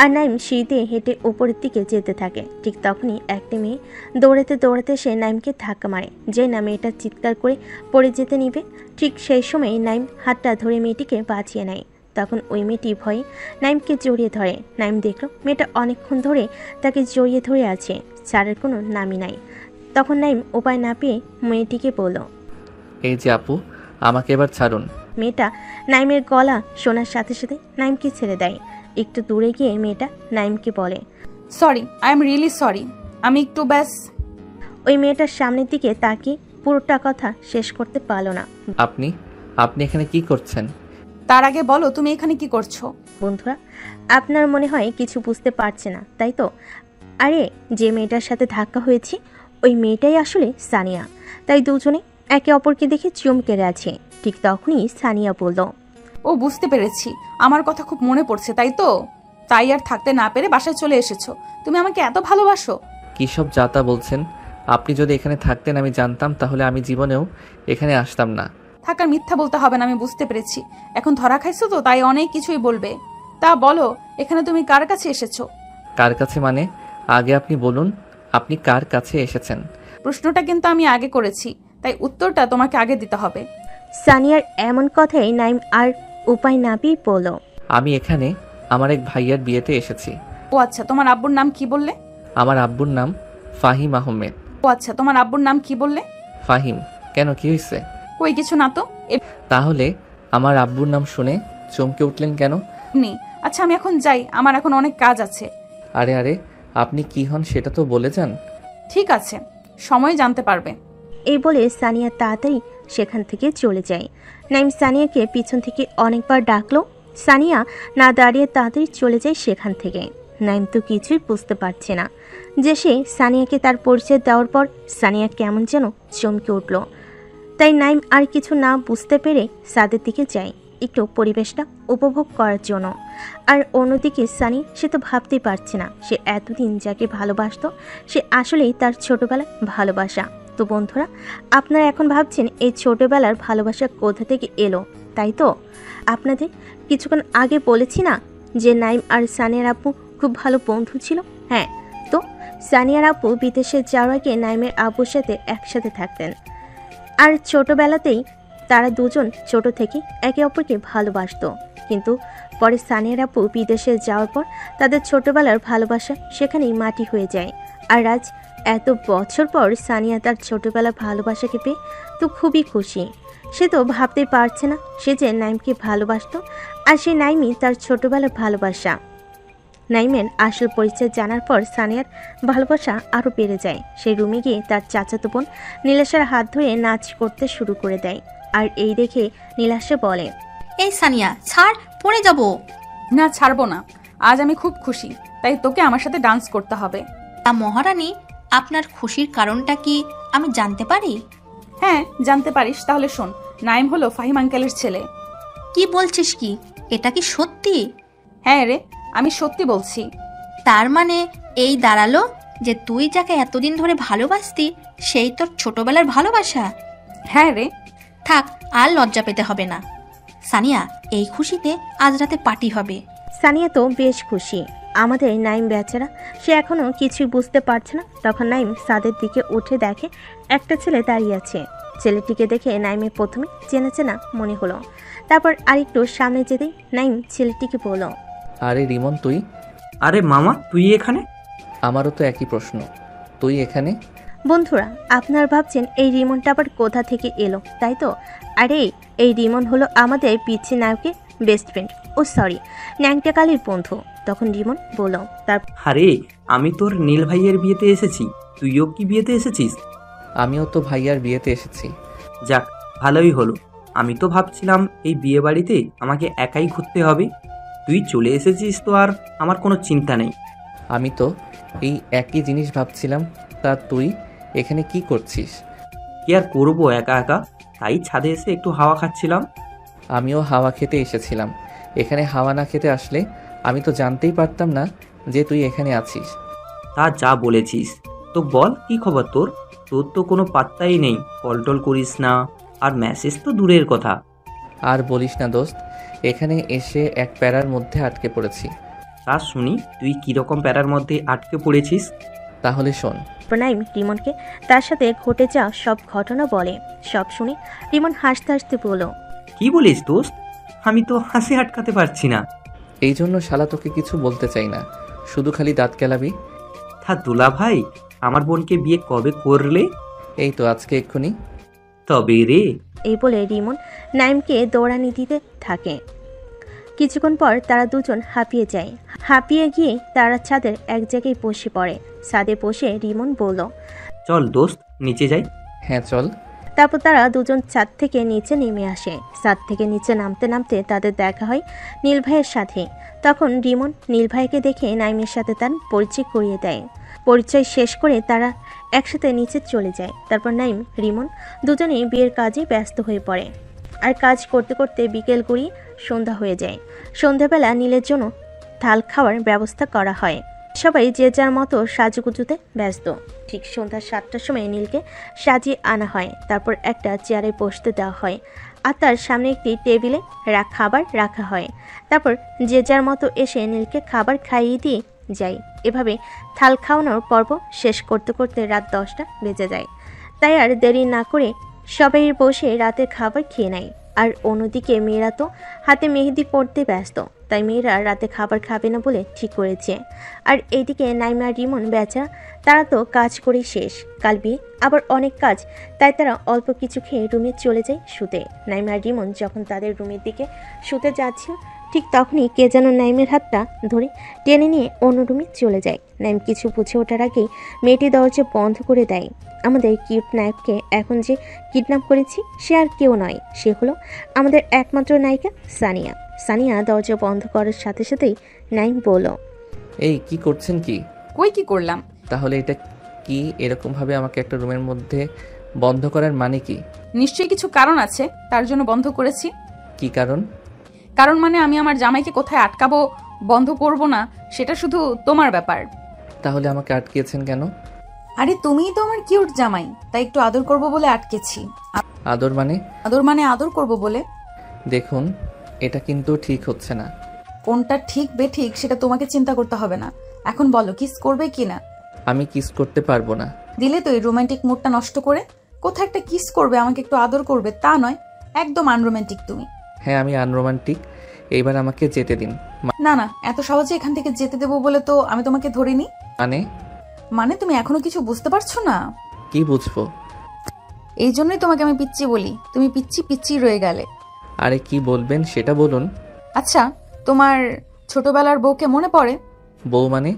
আর নাইম সিঁড়ি দিয়ে হেঁটে উপরের দিকে যেতে থাকে। ঠিক তখনই একটি মেয়ে দৌড়াতে দৌড়াতে সে নাইমকে ধাক্কা মারে, যে না মেয়েটা চিৎকার করে পড়ে যেতে নিবে। ঠিক সেই সময় নাইম হাতটা ধরে মেয়েটিকে বাঁচিয়ে নেয়। তখন ওই মেয়েটি ভয়ে নাইমকে জড়িয়ে ধরে। নাইম দেখল মেয়েটা অনেকক্ষণ ধরে তাকে জড়িয়ে ধরে আছে, ছাড়ার কোনো নামই নাই। তখন নাইম উপায় না পেয়ে মেয়েটিকে বলল, এই যে আপু, আমাকে এবার ছাড়ুন। মেয়েটা নাইমের গলা শোনার সাথে সাথে নাইমকে ছেড়ে দেয়। একটু দূরে গিয়ে মেয়েটা নাইমকে বলে, sorry, I am really sorry, আমি একটু ব্যাস। ওই মেয়েটার সামনের দিকে তাকিয়ে পুরোটা কথা শেষ করতে পারল না। আপনি এখানে কি করছেন? তার আগে বলো তুমি এখানে কি করছো? বন্ধুরা আপনার মনে হয় কিছু বুঝতে পারছে না, তাই তো? আরে যে মেয়েটার সাথে ধাক্কা হয়েছে ওই মেয়েটাই আসলে সানিয়া। তাই দুজনে একে অপরকে দেখে চমকে আছে। ঠিক তখনই সানিয়া বলল, ও বুঝতে পেরেছি, আমার কথা খুব মনে পড়ছে তাই তো, তাই আর থাকতে না পেরে বাসায় চলে এসেছো। তুমি আমাকে এত ভালোবাসো? কি সব যাতা বলছেন? আপনি যদি এখানে থাকতেন আমি জানতাম, তাহলে আমি জীবনেও এখানে আসতাম না। থাকার মিথ্যা বলতে হবে না, আমি বুঝতে পেরেছি। এখন ধরা খাইছো তো, তাই অনেক কিছুই বলবে। তা বলো এখানে তুমি কার কাছে এসেছো? কার কাছে মানে? আগে আপনি বলুন, আপনি কার কাছে এসেছেন? প্রশ্নটা কিন্তু আমি আগে করেছি, তাই উত্তরটা তোমাকে আগে দিতে হবে। সানিয়ার এমন কথাই নাইম আর উপায় না পেয়ে বলল, আমি এখানে আমার এক ভাইয়ার বিয়েতে এসেছি। ও আচ্ছা, তোমার আব্বুর নাম কি বললে? আমার আব্বুর নাম ফাহিম আহমেদ। ও আচ্ছা, তোমার আব্বুর নাম কি বললে? ফাহিম। কেন, কি হয়েছে? ওই কিছু না তো। তাহলে আমার আব্বুর নাম শুনে চমকে উঠলেন কেন? আচ্ছা আমি এখন যাই, আমার এখন অনেক কাজ আছে। আরে আরে, আপনি কি হন সেটা তো বলে যান। ঠিক আছে, সময় জানতে পারবে। এই বলে সানিয়া তাড়াতাড়ি সেখান থেকে চলে যায়। নাইম সানিয়াকে পিছন থেকে অনেকবার ডাকলো। সানিয়া না দাঁড়িয়ে তাড়াতাড়ি চলে যায় সেখান থেকে। নাইম তো কিছুই বুঝতে পারছে না যে সে সানিয়াকে তার পরিচয় দেওয়ার পর সানিয়া কেমন যেন চমকে উঠল। তাই নাইম আর কিছু না বুঝতে পেরে ছাদের দিকে যায় একটু পরিবেশটা উপভোগ করার জন্য। আর অন্যদিকে সানি, সে তো ভাবতেই পারছে না সে এতদিন যাকে ভালোবাসতো সে আসলেই তার ছোটবেলায় ভালোবাসা। তো বন্ধুরা, আপনারা এখন ভাবছেন এই ছোটবেলার ভালোবাসা কোথা থেকে এলো, তাই তো? আপনাদের কিছুক্ষণ আগে বলেছি না যে নাইম আর সানিয়ার আপু খুব ভালো বন্ধু ছিল। হ্যাঁ, তো সানিয়ার আপু বিদেশে যাওয়ার আগে নাইমের আব্বুর সাথে একসাথে থাকতেন, আর ছোটবেলাতেই তারা দুজন ছোট থেকে একে অপরকে ভালোবাসতো। কিন্তু পরে সানিয়ার আপু বিদেশে যাওয়ার পর তাদের ছোটবেলার ভালোবাসা সেখানেই মাটি হয়ে যায়। আর আজ এত বছর পর সানিয়া তার ছোটবেলার ভালোবাসাকে পেয়ে তো খুবই খুশি। সে তো ভাবতেই পারছে না সে যে নাইমকে ভালোবাসতো, আর সে নাইমই তার ছোটবেলার ভালোবাসা। নাইমের আসল পরিচয় জানার পর সানিয়ার ভালোবাসা আরও বেড়ে যায়। সে রুমে গিয়ে তার চাচাতো বোন নীলাশার হাত ধরে নাচ করতে শুরু করে দেয়। আর এই দেখে নীলাশা বলে, এই সানিয়া ছাড়, পড়ে যাব। না, ছাড়বো না। আজ আমি খুব খুশি, তাই তোকে আমার সাথে ডান্স করতে হবে। তা মহারানী, আপনার খুশির কারণটা কি আমি জানতে পারি? হ্যাঁ, জানতে পারিস। তাহলে শোন, নাইম হলো ফাহিম আঙ্কেলের ছেলে। কি বলছিস কি? এটা কি সত্যি? হ্যাঁ রে, আমি সত্যি বলছি। তার মানে এই দাঁড়ালো যে তুই যাকে এতদিন ধরে ভালোবাসতি সেই তোর ছোটবেলার ভালোবাসা? হ্যাঁ রে। থাক, আর লজ্জা পেতে হবে না। সানিয়া, এই খুশিতে আজ রাতে পার্টি হবে। সানিয়া তো বেশ খুশি। আমাদের নাইম বেচারা, সে এখনও কিছুই বুঝতে পারছে না। তখন নাইম ছাদের দিকে উঠে দেখে একটা ছেলে দাঁড়িয়ে আছে। ছেলেটিকে দেখে নাইমের প্রথমে চেনা চেনা মনে হলো। তারপর আরেকটু সামনে যেতেই নাইম ছেলেটিকে বলল, আরে রিমন, তুই? আরে মামা, তুই এখানে? আমারও তো একই প্রশ্ন, তুই এখানে? বন্ধুরা, আপনারা ভাবছেন এই রিমনটা আবার কোথা থেকে এলো, তাই তো? আরে এই রিমন হলো আমাদের পিচ্ছি নায়কের বেস্ট ফ্রেন্ড, ও সরি, ন্যাংটাকালির বন্ধু। তখন রিমন বলল, আরে আমি তোর নীল ভাইয়ের বিয়েতে এসেছি, তুইও কি বিয়েতে এসেছিস? আমিও তো ভাইয়ার বিয়েতে এসেছি। যাক, ভালোই হলো। আমি তো ভাবছিলাম এই বিয়ে বাড়িতে আমাকে একাই ঘুরতে হবে। তুই চলে এসেছিস তো আর আমার কোনো চিন্তা নেই। আমি তো এই একই জিনিস ভাবছিলাম। তা তুই এখানে কি করছিস? কি আর করবো, একা একা, তাই ছাদে এসে একটু হাওয়া খাচ্ছিলাম। আমিও হাওয়া খেতে এসেছিলাম। এখানে হাওয়া না খেতে আসলে আমি তো জানতেই পারতাম না যে তুই এখানে আছিস। তা যা বলেছিস। তো বল, কি খবর তোর? তোর তো কোনো পাত্তাই নেই, কল টল করিস না, আর মেসেজ তো দূরের কথা। আর বলিস না দোস্ত, এখানে এসে এক প্যারার মধ্যে আটকে পড়েছি। তা শুনি, তুই কীরকম প্যারার মধ্যে আটকে পড়েছিস? তাহলে শোন। নাইম রিমনকে তার সাথে ঘটে যাওয়া সব ঘটনা বলে। সব শুনে রিমন হাসতে হাসতে বলল, কি বলিস দোস্ত? আমি তো হাসি আটকাতে পারছি না। এই জন্য শালা তোকে কিছু বলতে চাই না, শুধু খালি দাঁত কেলাবি। তা দুলা ভাই, আমার বোনকে বিয়ে কবে করলে? এই তো আজকে এক্ষুনি। তবে রে। এই বলে রিমন নাইমকে দৌড়ানি দিতে থাকে। কিছুক্ষণ পর তারা দুজন হাঁপিয়ে যায়। হাঁপিয়ে গিয়ে তারা ছাদের এক জায়গায় বসে পড়ে। ছাদে বসে রিমন বলল, চল দোস্ত, নিচে যাই। হ্যাঁ চল। তারপর তারা দুজন ছাদ থেকে নিচে নেমে আসে। ছাদ থেকে নিচে নামতে নামতে তাদের দেখা হয় নীল ভাইয়ের সাথে। তখন রিমন নীল ভাইকে দেখে নাইমের সাথে তার পরিচয় করিয়ে দেয়। পরিচয় শেষ করে তারা একসাথে নিচে চলে যায়। তারপর নাইম রিমন দুজনেই বিয়ের কাজে ব্যস্ত হয়ে পড়ে। আর কাজ করতে করতে বিকেল গড়িয়ে সন্ধ্যা হয়ে যায়। সন্ধ্যাবেলা নীলের জন্য থাল খাওয়ার ব্যবস্থা করা হয়। সবাই যে যার মতো সাজুগুজুতে ব্যস্ত। ঠিক সন্ধ্যা 7টার সময় নীলকে সাজিয়ে আনা হয়। তারপর একটা চেয়ারে বসতে দেওয়া হয়, আর তার সামনে একটি টেবিলে খাবার রাখা হয়। তারপর যে যার মতো এসে নীলকে খাবার খাইয়ে দিয়ে যায়। এভাবে থাল খাওয়ানোর পর্ব শেষ করতে করতে রাত 10টা বেজে যায়। তাই আর দেরি না করে সবাই বসে রাতের খাবার খেয়ে নেয়। আর অন্যদিকে মেয়েরা তো হাতে মেহেদি পড়তে ব্যস্ত, তাই মেয়েরা রাতে খাবার খাবে না বলে ঠিক করেছে। আর এইদিকে নাইমা রিমন বেচারা, তারা তো কাজ করে শেষ, কাল বিয়ে, আবার অনেক কাজ, তাই তারা অল্প কিছু খেয়ে রুমে চলে যায় শুতে। নাইমা রিমন যখন তাদের রুমের দিকে শুতে যাচ্ছিল, ঠিক তখনই কে যেন নাইমের হাতটা ধরে টেনে নিয়ে অন্য রুমে চলে যায়। নাইম কিছু বুঝে ওঠার আগেই মেয়েটি দরজা বন্ধ করে দেয়। আমাদের কিউট নায়ককে এখন যে কিডন্যাপ করেছি সে আর কেউ নয়, সে হলো আমাদের একমাত্র নায়িকা সানিয়া। সানিয়া দরজা বন্ধ করার সাথে সাথেই নাইম বলল, এই কি করছেন? কি কই কি করলাম? তাহলে এটা কি এরকম ভাবে আমাকে একটা রুমের মধ্যে বন্ধ করার মানে কি? নিশ্চয়ই কিছু কারণ আছে, তার জন্য বন্ধ করেছি। কি কারণ? কারণ মানে আমি আমার জামাইকে কোথায় আটকাবো, বন্ধ করব না, সেটা শুধু তোমার ব্যাপার। তাহলে আমাকে আটকিয়েছেন কেন? আরে তুমিই তো আমার কিউট জামাই, তাই একটু আদর করব বলে আটকেছি। আদর মানে? আদর করব বলে। দেখুন, এটা কিন্তু ঠিক হচ্ছে না। কোনটা ঠিক বেঠিক সেটা তোমাকে চিন্তা করতে হবে না। এখন বলো, কিস করবে কি না? আমি কিস করতে পারবো না। দিলে তো এই রোমান্টিক মুডটা নষ্ট করে। কোথায় একটা কিস করবে, আমাকে একটু আদর করবে, তা নয়। একদম আনরোমান্টিক তুমি। হ্যাঁ, আমি আনরোমান্টিক। এইবার আমাকে যেতে দিন। না না, এত সহজে এখান থেকে যেতে দেবো বলে তো আমি তোমাকে ধরিনি। মানে তুমি এখনো কিছু বুঝতে পারছো না? কি বুঝবো? এই জন্যই তোমাকে আমি পিচ্চি বলি। তুমি পিচ্চি পিচ্চি রয়ে গেলে। আরে কি বলবেন সেটা বলুন। আচ্ছা, তোমার ছোটবেলার বউকে মনে পড়ে? বউ মানে?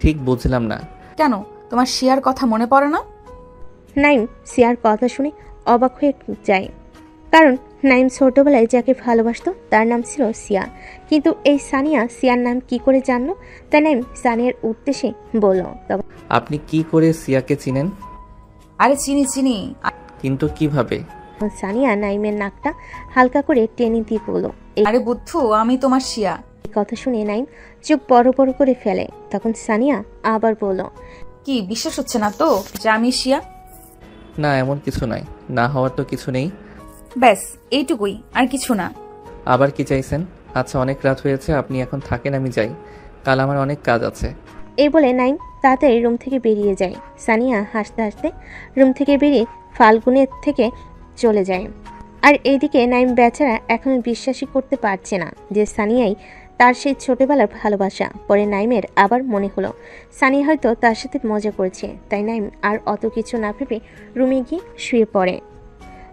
ঠিক বুঝলাম না। কেন, তোমার শিয়ার কথা মনে পড়ে না? নাইম সিয়ার কথা শুনে অবাক হয়ে যায়, কারণ নাইম ছোটবেলায় যাকে ভালোবাসতো তার নাম ছিল সিয়া। কিন্তু এই সানিয়া সিয়ার নাম কি করে জানলো? তাই নাইম সানিয়ার উদ্দেশ্যে বলল, তখন আপনি কি করে সিয়াকে চিনেন? আরে চিনি। কিন্তু কিভাবে? সানিয়া নাইমের নাকটা হালকা করে টেনে দিয়ে বলল, আরে বুদ্ধু, আমি তোমার শিয়া। এই কথা শুনে নাইম চোখ বড় বড় করে ফেলে। তখন সানিয়া আবার বলল, কি বিশ্বাস হচ্ছে না তো যে আমি শিয়া? না, এমন কিছু নাই। না হওয়ার তো কিছু নেই। ব্যাস এইটুকুই, আর কিছু না। আবার কি চাইছেন? আচ্ছা, অনেক রাত হয়েছে, আপনি এখন থাকেন, আমি যাই। কাল আমার অনেক কাজ আছে। এই বলে নাইম তাড়াতাড়ি রুম থেকে বেরিয়ে যায়। সানিয়া হাসতে হাসতে রুম থেকে বেরিয়ে ফাল্গুনের থেকে চলে যায়। আর এইদিকে নাইম বেচারা এখন বিশ্বাসই করতে পারছে না যে সানিয়াই তার সেই ছোটবেলার ভালোবাসা। পরে নাইমের আবার মনে হলো সানিয়া হয়তো তার সাথে মজা করেছে। তাই নাইম আর অত কিছু না ভেবে রুমে গিয়ে শুয়ে পড়ে।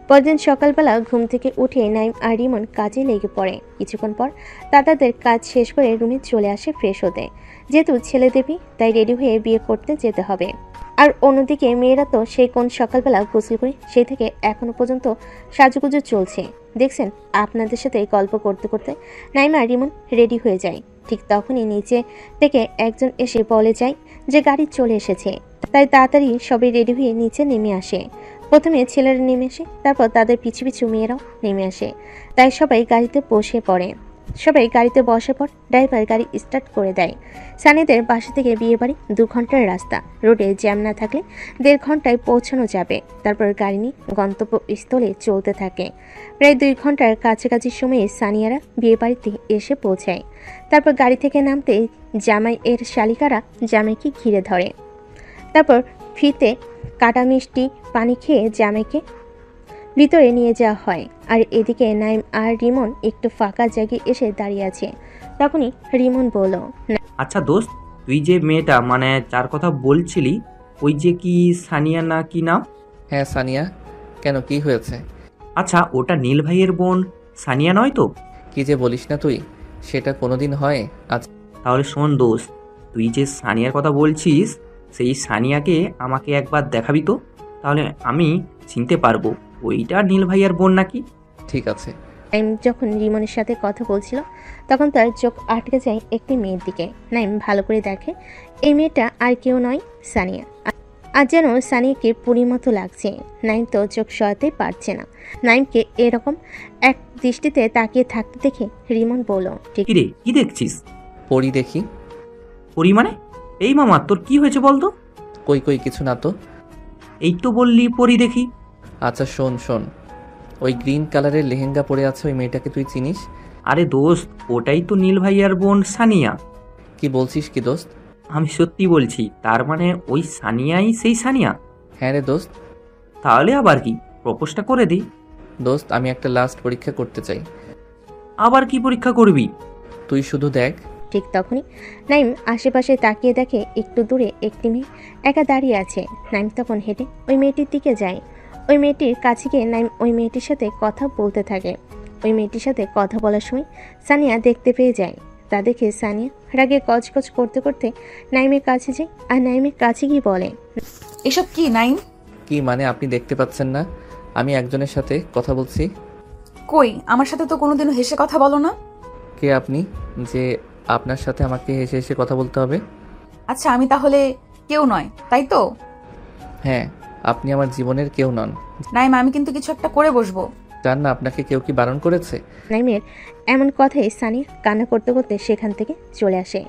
পরদিন সকালবেলা ঘুম থেকে উঠে নাইম আর রিমন কাজে লেগে পড়ে। কিছুক্ষণ পর তাদের কাজ শেষ করে রুমে চলে আসে ফ্রেশ হতে। যেহেতু ছেলে দেবী, তাই রেডি হয়ে বিয়ে করতে যেতে হবে। আর অন্যদিকে মেয়েরা তো সেই কোন সকালবেলা গোসল করে সেই থেকে এখনো পর্যন্ত সাজুগুজু চলছে। দেখছেন, আপনাদের সাথে গল্প করতে করতে নাইম আর রিমন রেডি হয়ে যায়। ঠিক তখনই নিচে থেকে একজন এসে বলে যায় যে গাড়ি চলে এসেছে। তাই তাড়াতাড়ি সবাই রেডি হয়ে নিচে নেমে আসে। প্রথমে ছেলেরা নেমে আসে, তারপর তাদের পিছু পিছু মেয়েরাও নেমে আসে। তাই সবাই গাড়িতে বসে পড়ে। সবাই গাড়িতে বসে পর ড্রাইভার গাড়ি স্টার্ট করে দেয়। সানিদের বাসা থেকে বিয়ে বাড়ি 2 ঘন্টার রাস্তা। রোডে জ্যাম না থাকলে 1.5 ঘন্টায় পৌঁছানো যাবে। তারপর গাড়ি নিয়ে গন্তব্যস্থলে চলতে থাকে। প্রায় 2 ঘন্টার কাছাকাছি সময়ে সানিয়ারা বিয়ে বাড়িতে এসে পৌঁছায়। তারপর গাড়ি থেকে নামতে জামাই এর শালিকারা জামাইকে ঘিরে ধরে। তারপর ফিতে কাটা মিষ্টি পানি খেয়ে জামাইকে ভিতরে নিয়ে যাওয়া হয়। আর এদিকে নাইম আর রিমন একটু ফাঁকা জায়গায় এসে দাঁড়িয়ে আছে। তখনই রিমন বলল, আচ্ছা দোস্ত, তুই যে মেয়েটা মানে যার কথা বলছিলি, ওই যে কি সানিয়া না কি নাম? হ্যাঁ সানিয়া। কেন, কি হয়েছে? আচ্ছা, ওটা নীল ভাইয়ের বোন সানিয়া নয় তো? কি যে বলিস না তুই, সেটা কোনোদিন হয়? আচ্ছা তাহলে শোন দোস্ত, তুই যে সানিয়ার কথা বলছিস সেই সানিয়াকে আমাকে একবার দেখাবি তো, তাহলে আমি চিনতে পারবো ওইটা নীল ভাইয়ার বোন নাকি। ঠিক আছে। নাইম যখন রিমনের সাথে কথা বলছিল তখন তার চোখ আটকে যায় একটি মেয়ের দিকে। নাইম ভালো করে দেখে এই মেয়েটা আর কেউ নয়, সানিয়া। আর যেন সানিয়াকে পুরীর মতো লাগছে। নাইম তো চোখ সরাতেই পারছে না। নাইমকে এরকম এক দৃষ্টিতে তাকিয়ে থাকতে দেখে রিমন বলল, কি রে, কি দেখছিস? পরি দেখি। পরি মানে? এই মামা, তোর কি হয়েছে বলতো? কই কই কিছু না তো। এই তো বললি পরি দেখি। আচ্ছা শোন শোন, ওই গ্রিন কালারের লেহেঙ্গা পরে আছে ওই মেয়েটাকে তুই চিনিস? আরে দোস্ত, ওটাই তো নীল ভাইয়ার বোন সানিয়া। কি বলছিস কি দোস্ত? আমি সত্যি বলছি। তার মানে ওই সানিয়াই সেই সানিয়া? হ্যাঁ রে দোস্ত। তাহলে আবার কি, প্রপোজটা করে দিই। দোস্ত, আমি একটা লাস্ট পরীক্ষা করতে চাই। আবার কি পরীক্ষা করবি? তুই শুধু দেখ। ঠিক তখনই নাইম আশেপাশে তাকিয়ে দেখে একটু দূরে একটি মেয়ে একা দাঁড়িয়ে আছে। নাইম তখন হেঁটে ওই মেয়েটির দিকে যায়। ওই মেয়েটির কাছে গিয়ে নাইম ওই মেয়েটির সাথে কথা বলতে থাকে। ওই মেয়েটির সাথে কথা বলার সময় সানিয়া দেখতে পেয়ে যায়। তা দেখে সানিয়া রাগে কচকচ করতে করতে নাইমের কাছে যায় আর নাইমের কাছে গিয়ে বলে, এসব কি নাইম? কি মানে আপনি দেখতে পাচ্ছেন না আমি একজনের সাথে কথা বলছি? কই, আমার সাথে তো কোনোদিনও হেসে কথা বলো না। কে আপনি যে আপনার সাথে আমাকে হেসে হেসে কথা বলতে হবে? আচ্ছা, আমি তাহলে কেউ নয়, তাই তো? হ্যাঁ, আপনি আমার জীবনের কেউ নন। নাইম, আমি কিন্তু কিছু একটা করে বসবো। জান না আপনাকে কেউ কি বারণ করেছে? নাইমের এমন কথায় সানিয়া কান্না করতে করতে সেখান থেকে চলে আসে।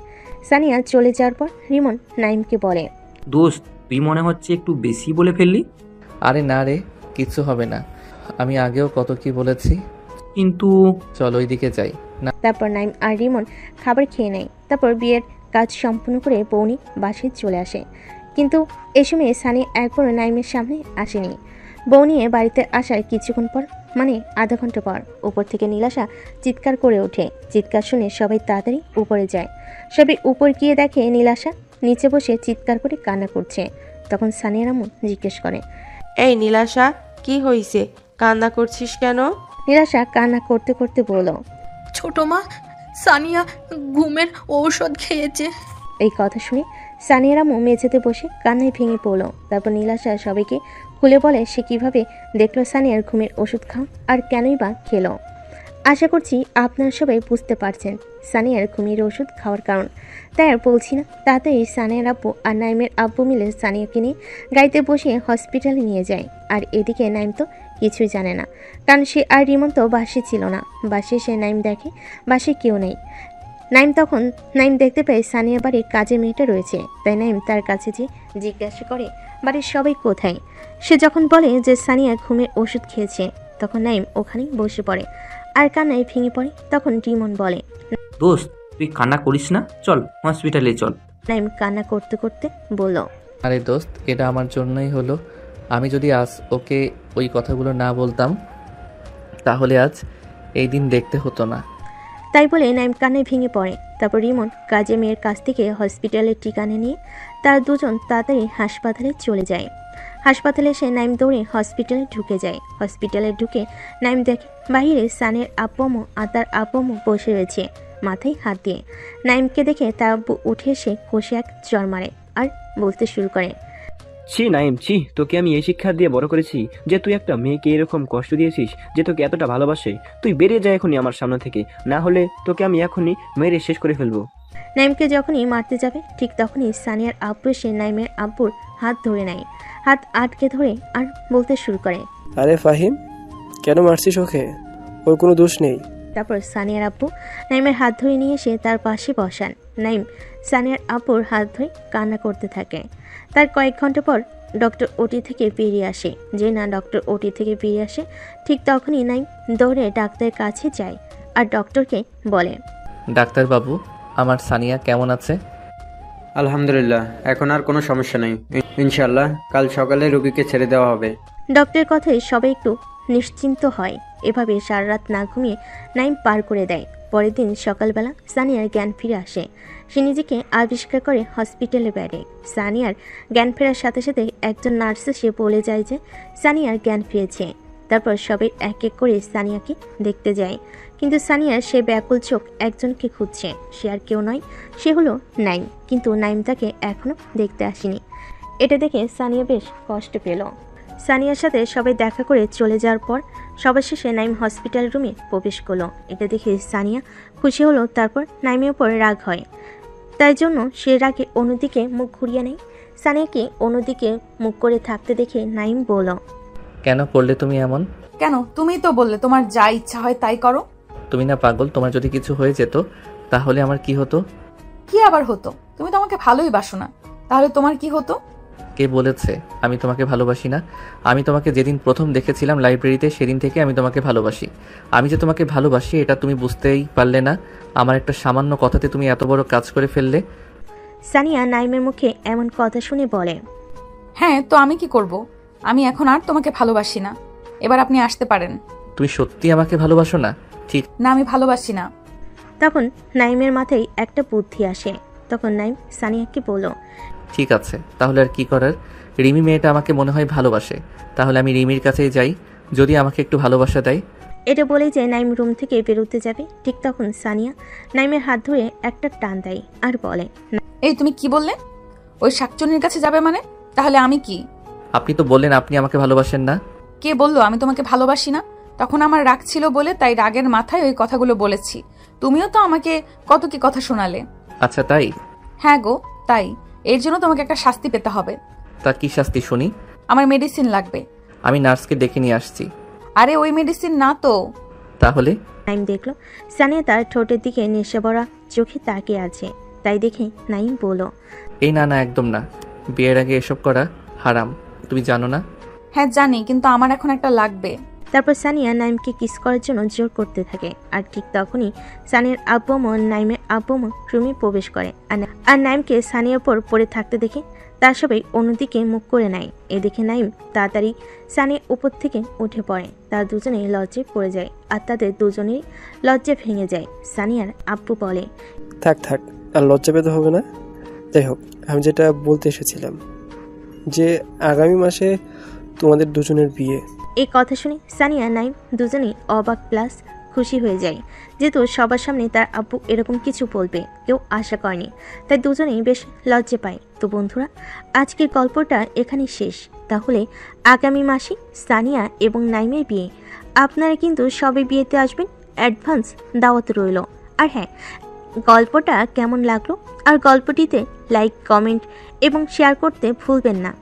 সানিয়া চলে যাওয়ার পর রিমন নাইমকে বলে, দোস্ত, তুই মনে হচ্ছে একটু বেশি বলে ফেললি। আরে না রে, কিচ্ছু হবে না। আমি আগেও কত কি বলেছি। কিন্তু চল ওইদিকে যাই না। তারপর নাইম আর রিমন খাবার খেয়ে নেয়। তারপর বিয়ের কাজ সম্পূর্ণ করে বৌনি বাসায় চলে আসে। কিন্তু এ সময় সানি একবারও নাইমের সামনে আসেনি। বউ নিয়ে বাড়িতে আসার কিছুক্ষণ পর, মানে আধা ঘন্টা পর, উপর থেকে নীলাশা চিৎকার করে ওঠে। চিৎকার শুনে সবাই তাড়াতাড়ি উপরে যায়। সবাই উপর গিয়ে দেখে নীলাশা নিচে বসে চিৎকার করে কান্না করছে। তখন সানিয়ার আম্মু জিজ্ঞেস করে, এই নীলাশা, কি হয়েছে? কান্না করছিস কেন? নীলাশা কান্না করতে করতে বলল, ছোট মা, সানিয়া ঘুমের ঔষধ খেয়েছে। এই কথা শুনে সানিয়ার আম্মু মেঝেতে বসে কান্নায় ভেঙে পড়ল। তারপর নীলাশা সবাইকে খুলে বলে সে কিভাবে দেখলো সানিয়ার ঘুমের ওষুধ খাওয়া আর কেনই বা খেলো। আশা করছি আপনারা সবাই বুঝতে পারছেন সানিয়ার ঘুমের ওষুধ খাওয়ার কারণ। তাই আর বলছি না, তাড়াতাড়ি সানিয়ার আব্বু আর নাইমের আব্বু মিলে সানিয়াকে নিয়ে গাড়িতে বসে হসপিটালে নিয়ে যায়। আর এদিকে নাইম তো কিছুই জানে না, কারণ সে আর রিমন তো বাসে ছিল না। বাসে সে নাইম দেখে বাসে কেউ নেই। নাইম দেখতে পায় সানিয়া বাড়ির কাজের মেয়েটা রয়েছে। তাই নাইম তার কাছে যে জিজ্ঞাসা করে বাড়ির সবাই কোথায়। সে যখন বলে যে সানিয়া ঘুমের ওষুধ খেয়েছে, তখন নাইম ওখানেই বসে পড়ে আর কান্নায় ভেঙে পড়ে। তখন রিমন বলে, দোস্ত তুই কান্না করিস না, চল হসপিটালে চল। নাইম কান্না করতে করতে বলল, আরে দোস্ত, এটা আমার জন্যই হলো। আমি যদি আজ ওকে ওই কথাগুলো না বলতাম তাহলে আজ এই দিন দেখতে হতো না। তাই বলে নাইম কান্নায় ভেঙে পড়ে। তারপর রিমন কাজে মেয়ের কাছ থেকে হসপিটালের ঠিকানা নিয়ে তারা দুজন তাড়াতাড়ি হাসপাতালে চলে যায়। হাসপাতালে এসে নাইম দৌড়ে হসপিটালে ঢুকে যায়। হসপিটালে ঢুকে নাইম দেখে বাহিরে সানের আব্বু আর তার আব্বু বসে রয়েছে মাথায় হাত দিয়ে। নাইমকে দেখে তার আব্বু উঠে এসে কষে এক চড় মারে আর বলতে শুরু করে, ছি নাইম, ছি, তোকে আমি এই শিক্ষা দিয়ে বড় করেছি যে তুই একটা মেয়েকে এরকম কষ্ট দিয়েছিস যে তোকে এতটা ভালোবাসে। তুই বেরিয়ে যায় এখনই আমার সামনে থেকে, না হলে তোকে আমি এখনই মেরে শেষ করে ফেলবো। নাইমকে যখনই মারতে যাবে ঠিক তখনই সানিয়ার আব্বু এসে নাইমের আব্বুর হাত ধরে নেয়, হাত আটকে ধরে আর বলতে শুরু করে, আরে ফাহিম, কেন মারছিস ওকে? ওর কোনো দোষ নেই। তারপর সানিয়ার আব্বু নাইমের হাত ধরে নিয়ে এসে তার পাশে বসান। নাইম সানিয়ার আব্বুর হাত ধরে কান্না করতে থাকে। তার কয়েক ঘন্টা পর ডক্টর ওটি থেকে বেরিয়ে আসে। যে না ডক্টর ওটি থেকে বেরিয়ে আসে ঠিক তখনই নাইম দৌড়ে ডাক্তারের কাছে যায় আর ডক্টরকে বলে, ডাক্তারবাবু, আমার সানিয়া কেমন আছে? আলহামদুলিল্লাহ, এখন আর কোনো সমস্যা নেই। ইনশাল্লাহ কাল সকালে রোগীকে ছেড়ে দেওয়া হবে। ডক্টরের কথায় সবাই একটু নিশ্চিন্ত হয়। এভাবে সারা রাত না ঘুমিয়ে নাইম পার করে দেয়। পরের দিন সকালবেলা সানিয়ার জ্ঞান ফিরে আসে। সে নিজেকে আবিষ্কার করে হসপিটালে বেড়ে। সানিয়ার জ্ঞান ফেরার সাথে সাথে একজন নার্স এসে বলে যায় যে সানিয়ার জ্ঞান ফিরেছে। তারপর সবাই এক এক করে সানিয়াকে দেখতে যায়, কিন্তু সানিয়ার সে ব্যাকুল চোখ একজনকে খুঁজছে। সে আর কেউ নয়, সে হলো নাইম। কিন্তু নাইম তাকে এখনো দেখতে আসেনি। এটা দেখে সানিয়া বেশ কষ্ট পেল। সানিয়ার সাথে সবাই দেখা করে চলে যাওয়ার পর সবার শেষে নাইম হসপিটাল রুমে প্রবেশ করলো। এটা দেখে সানিয়া খুশি হলো। তারপর নাইমের উপর রাগ হয়, তাই জন্য সে রাগে অন্যদিকে মুখ ঘুরিয়ে নেয়। সানিয়াকে অন্যদিকে মুখ করে থাকতে দেখে নাইম বলল, কেন করলে তুমি এমন? কেন? তুমিই তো বললে তোমার যা ইচ্ছা হয় তাই করো। তুমি না পাগল? তোমার যদি কিছু হয়ে যেত তাহলে আমার কি হতো? কি আবার হতো? তুমি তো আমাকে ভালোই বাসো না, তাহলে তোমার কি হতো? কে বলেছে আমি তোমাকে ভালোবাসি না? আমি তোমাকে যেদিন প্রথম দেখেছিলাম লাইব্রেরিতে সেদিন থেকে আমি তোমাকে ভালোবাসি। আমি যে তোমাকে ভালোবাসি এটা তুমি বুঝতেই পারলে না। আমার একটা সামান্য কথাতে তুমি এত বড় কাজ করে ফেললে। সানিয়া নাইমের মুখে এমন কথা শুনে বলে, হ্যাঁ তো আমি কি করব? আমি এখন আর তোমাকে ভালোবাসি না, এবার আপনি আসতে পারেন। তুমি সত্যি আমাকে ভালোবাসো না? ঠিক না, আমি ভালোবাসি না। তখন নাইমের মাথায় একটা বুদ্ধি আসে। তখন নাইম সানিয়াকে বলল, ঠিক আছে, তাহলে আর কি করার? রিমি মেয়েটা আমাকে মনে হয় ভালোবাসে, তাহলে আমি রিমির কাছেই যাই, যদি আমাকে একটু ভালোবাসা দেয়। এটা বলেই যে নাইম রুম থেকে বেরোতে যাবে ঠিক তখন সানিয়া নাইমের হাত ধরে একটা টান দেয় আর বলে, এই তুমি কি বললে? ওই শাকচুনির কাছে যাবে মানে? তাহলে আমি কি? আপনি তো বললেন আপনি আমাকে ভালোবাসেন না। কে বললো আমি তোমাকে ভালোবাসি না? তখন আমার রাগ ছিল বলে তাই রাগের মাথায় ওই কথাগুলো বলেছি। তুমিও তো আমাকে কত কি কথা শোনালে। আচ্ছা তাই? হ্যাঁ গো তাই। এর জন্য তোমাকে একটা শাস্তি পেতে হবে। তা কি শাস্তি শুনি? আমার মেডিসিন লাগবে। আমি নার্সকে ডেকে নিয়ে আসছি। আরে ওই মেডিসিন না তো। তাহলে? নাইম দেখলো সানিয়া তার ঠোঁটের দিকে নেশা ভরা চোখে তাকিয়ে আছে, তাই দেখে নাইম বলল, এই না না, একদম না। বিয়ের আগে এসব করা হারাম, তুমি জানো না? হ্যাঁ জানি, কিন্তু আমার এখন একটা লাগবে। তারপর সানিয়া নাইমকে কিস করার জন্য জোর করতে থাকে। আর ঠিক তখনই সানিয়ার আব্বু আম্মু নাইমের আব্বু আম্মু রুমে প্রবেশ করে। আর নাইমকে সানিয়ার উপর পড়ে থাকতে দেখে তার সবাই অন্যদিকে মুখ করে নেয়। এদিকে নাইম তাড়াতাড়ি সানিয়ার উপর থেকে উঠে পড়ে। তারা দুজনেই লজ্জায় পড়ে যায় আর তাদের দুজনেই লজ্জা ভেঙে যায়। সানিয়ার আব্বু বলে, থাক থাক, আর লজ্জা পেতে হবে না। যাই হোক, আমি যেটা বলতে এসেছিলাম যে আগামী মাসে তোমাদের দুজনের বিয়ে। এই কথা শুনে সানিয়া নাইম দুজনেই অবাক প্লাস খুশি হয়ে যায়, যেহেতু সবার সামনে তার আব্বু এরকম কিছু বলবে কেউ আশা করেনি, তাই দুজনেই বেশ লজ্জা পায়। তো বন্ধুরা, আজকের গল্পটা এখানেই শেষ। তাহলে আগামী মাসে সানিয়া এবং নাইমের বিয়ে। আপনারা কিন্তু সবাই বিয়েতে আসবেন, অ্যাডভান্স দাওয়াত রইল। আর হ্যাঁ, গল্পটা কেমন লাগলো আর গল্পটিতে লাইক, কমেন্ট এবং শেয়ার করতে ভুলবেন না।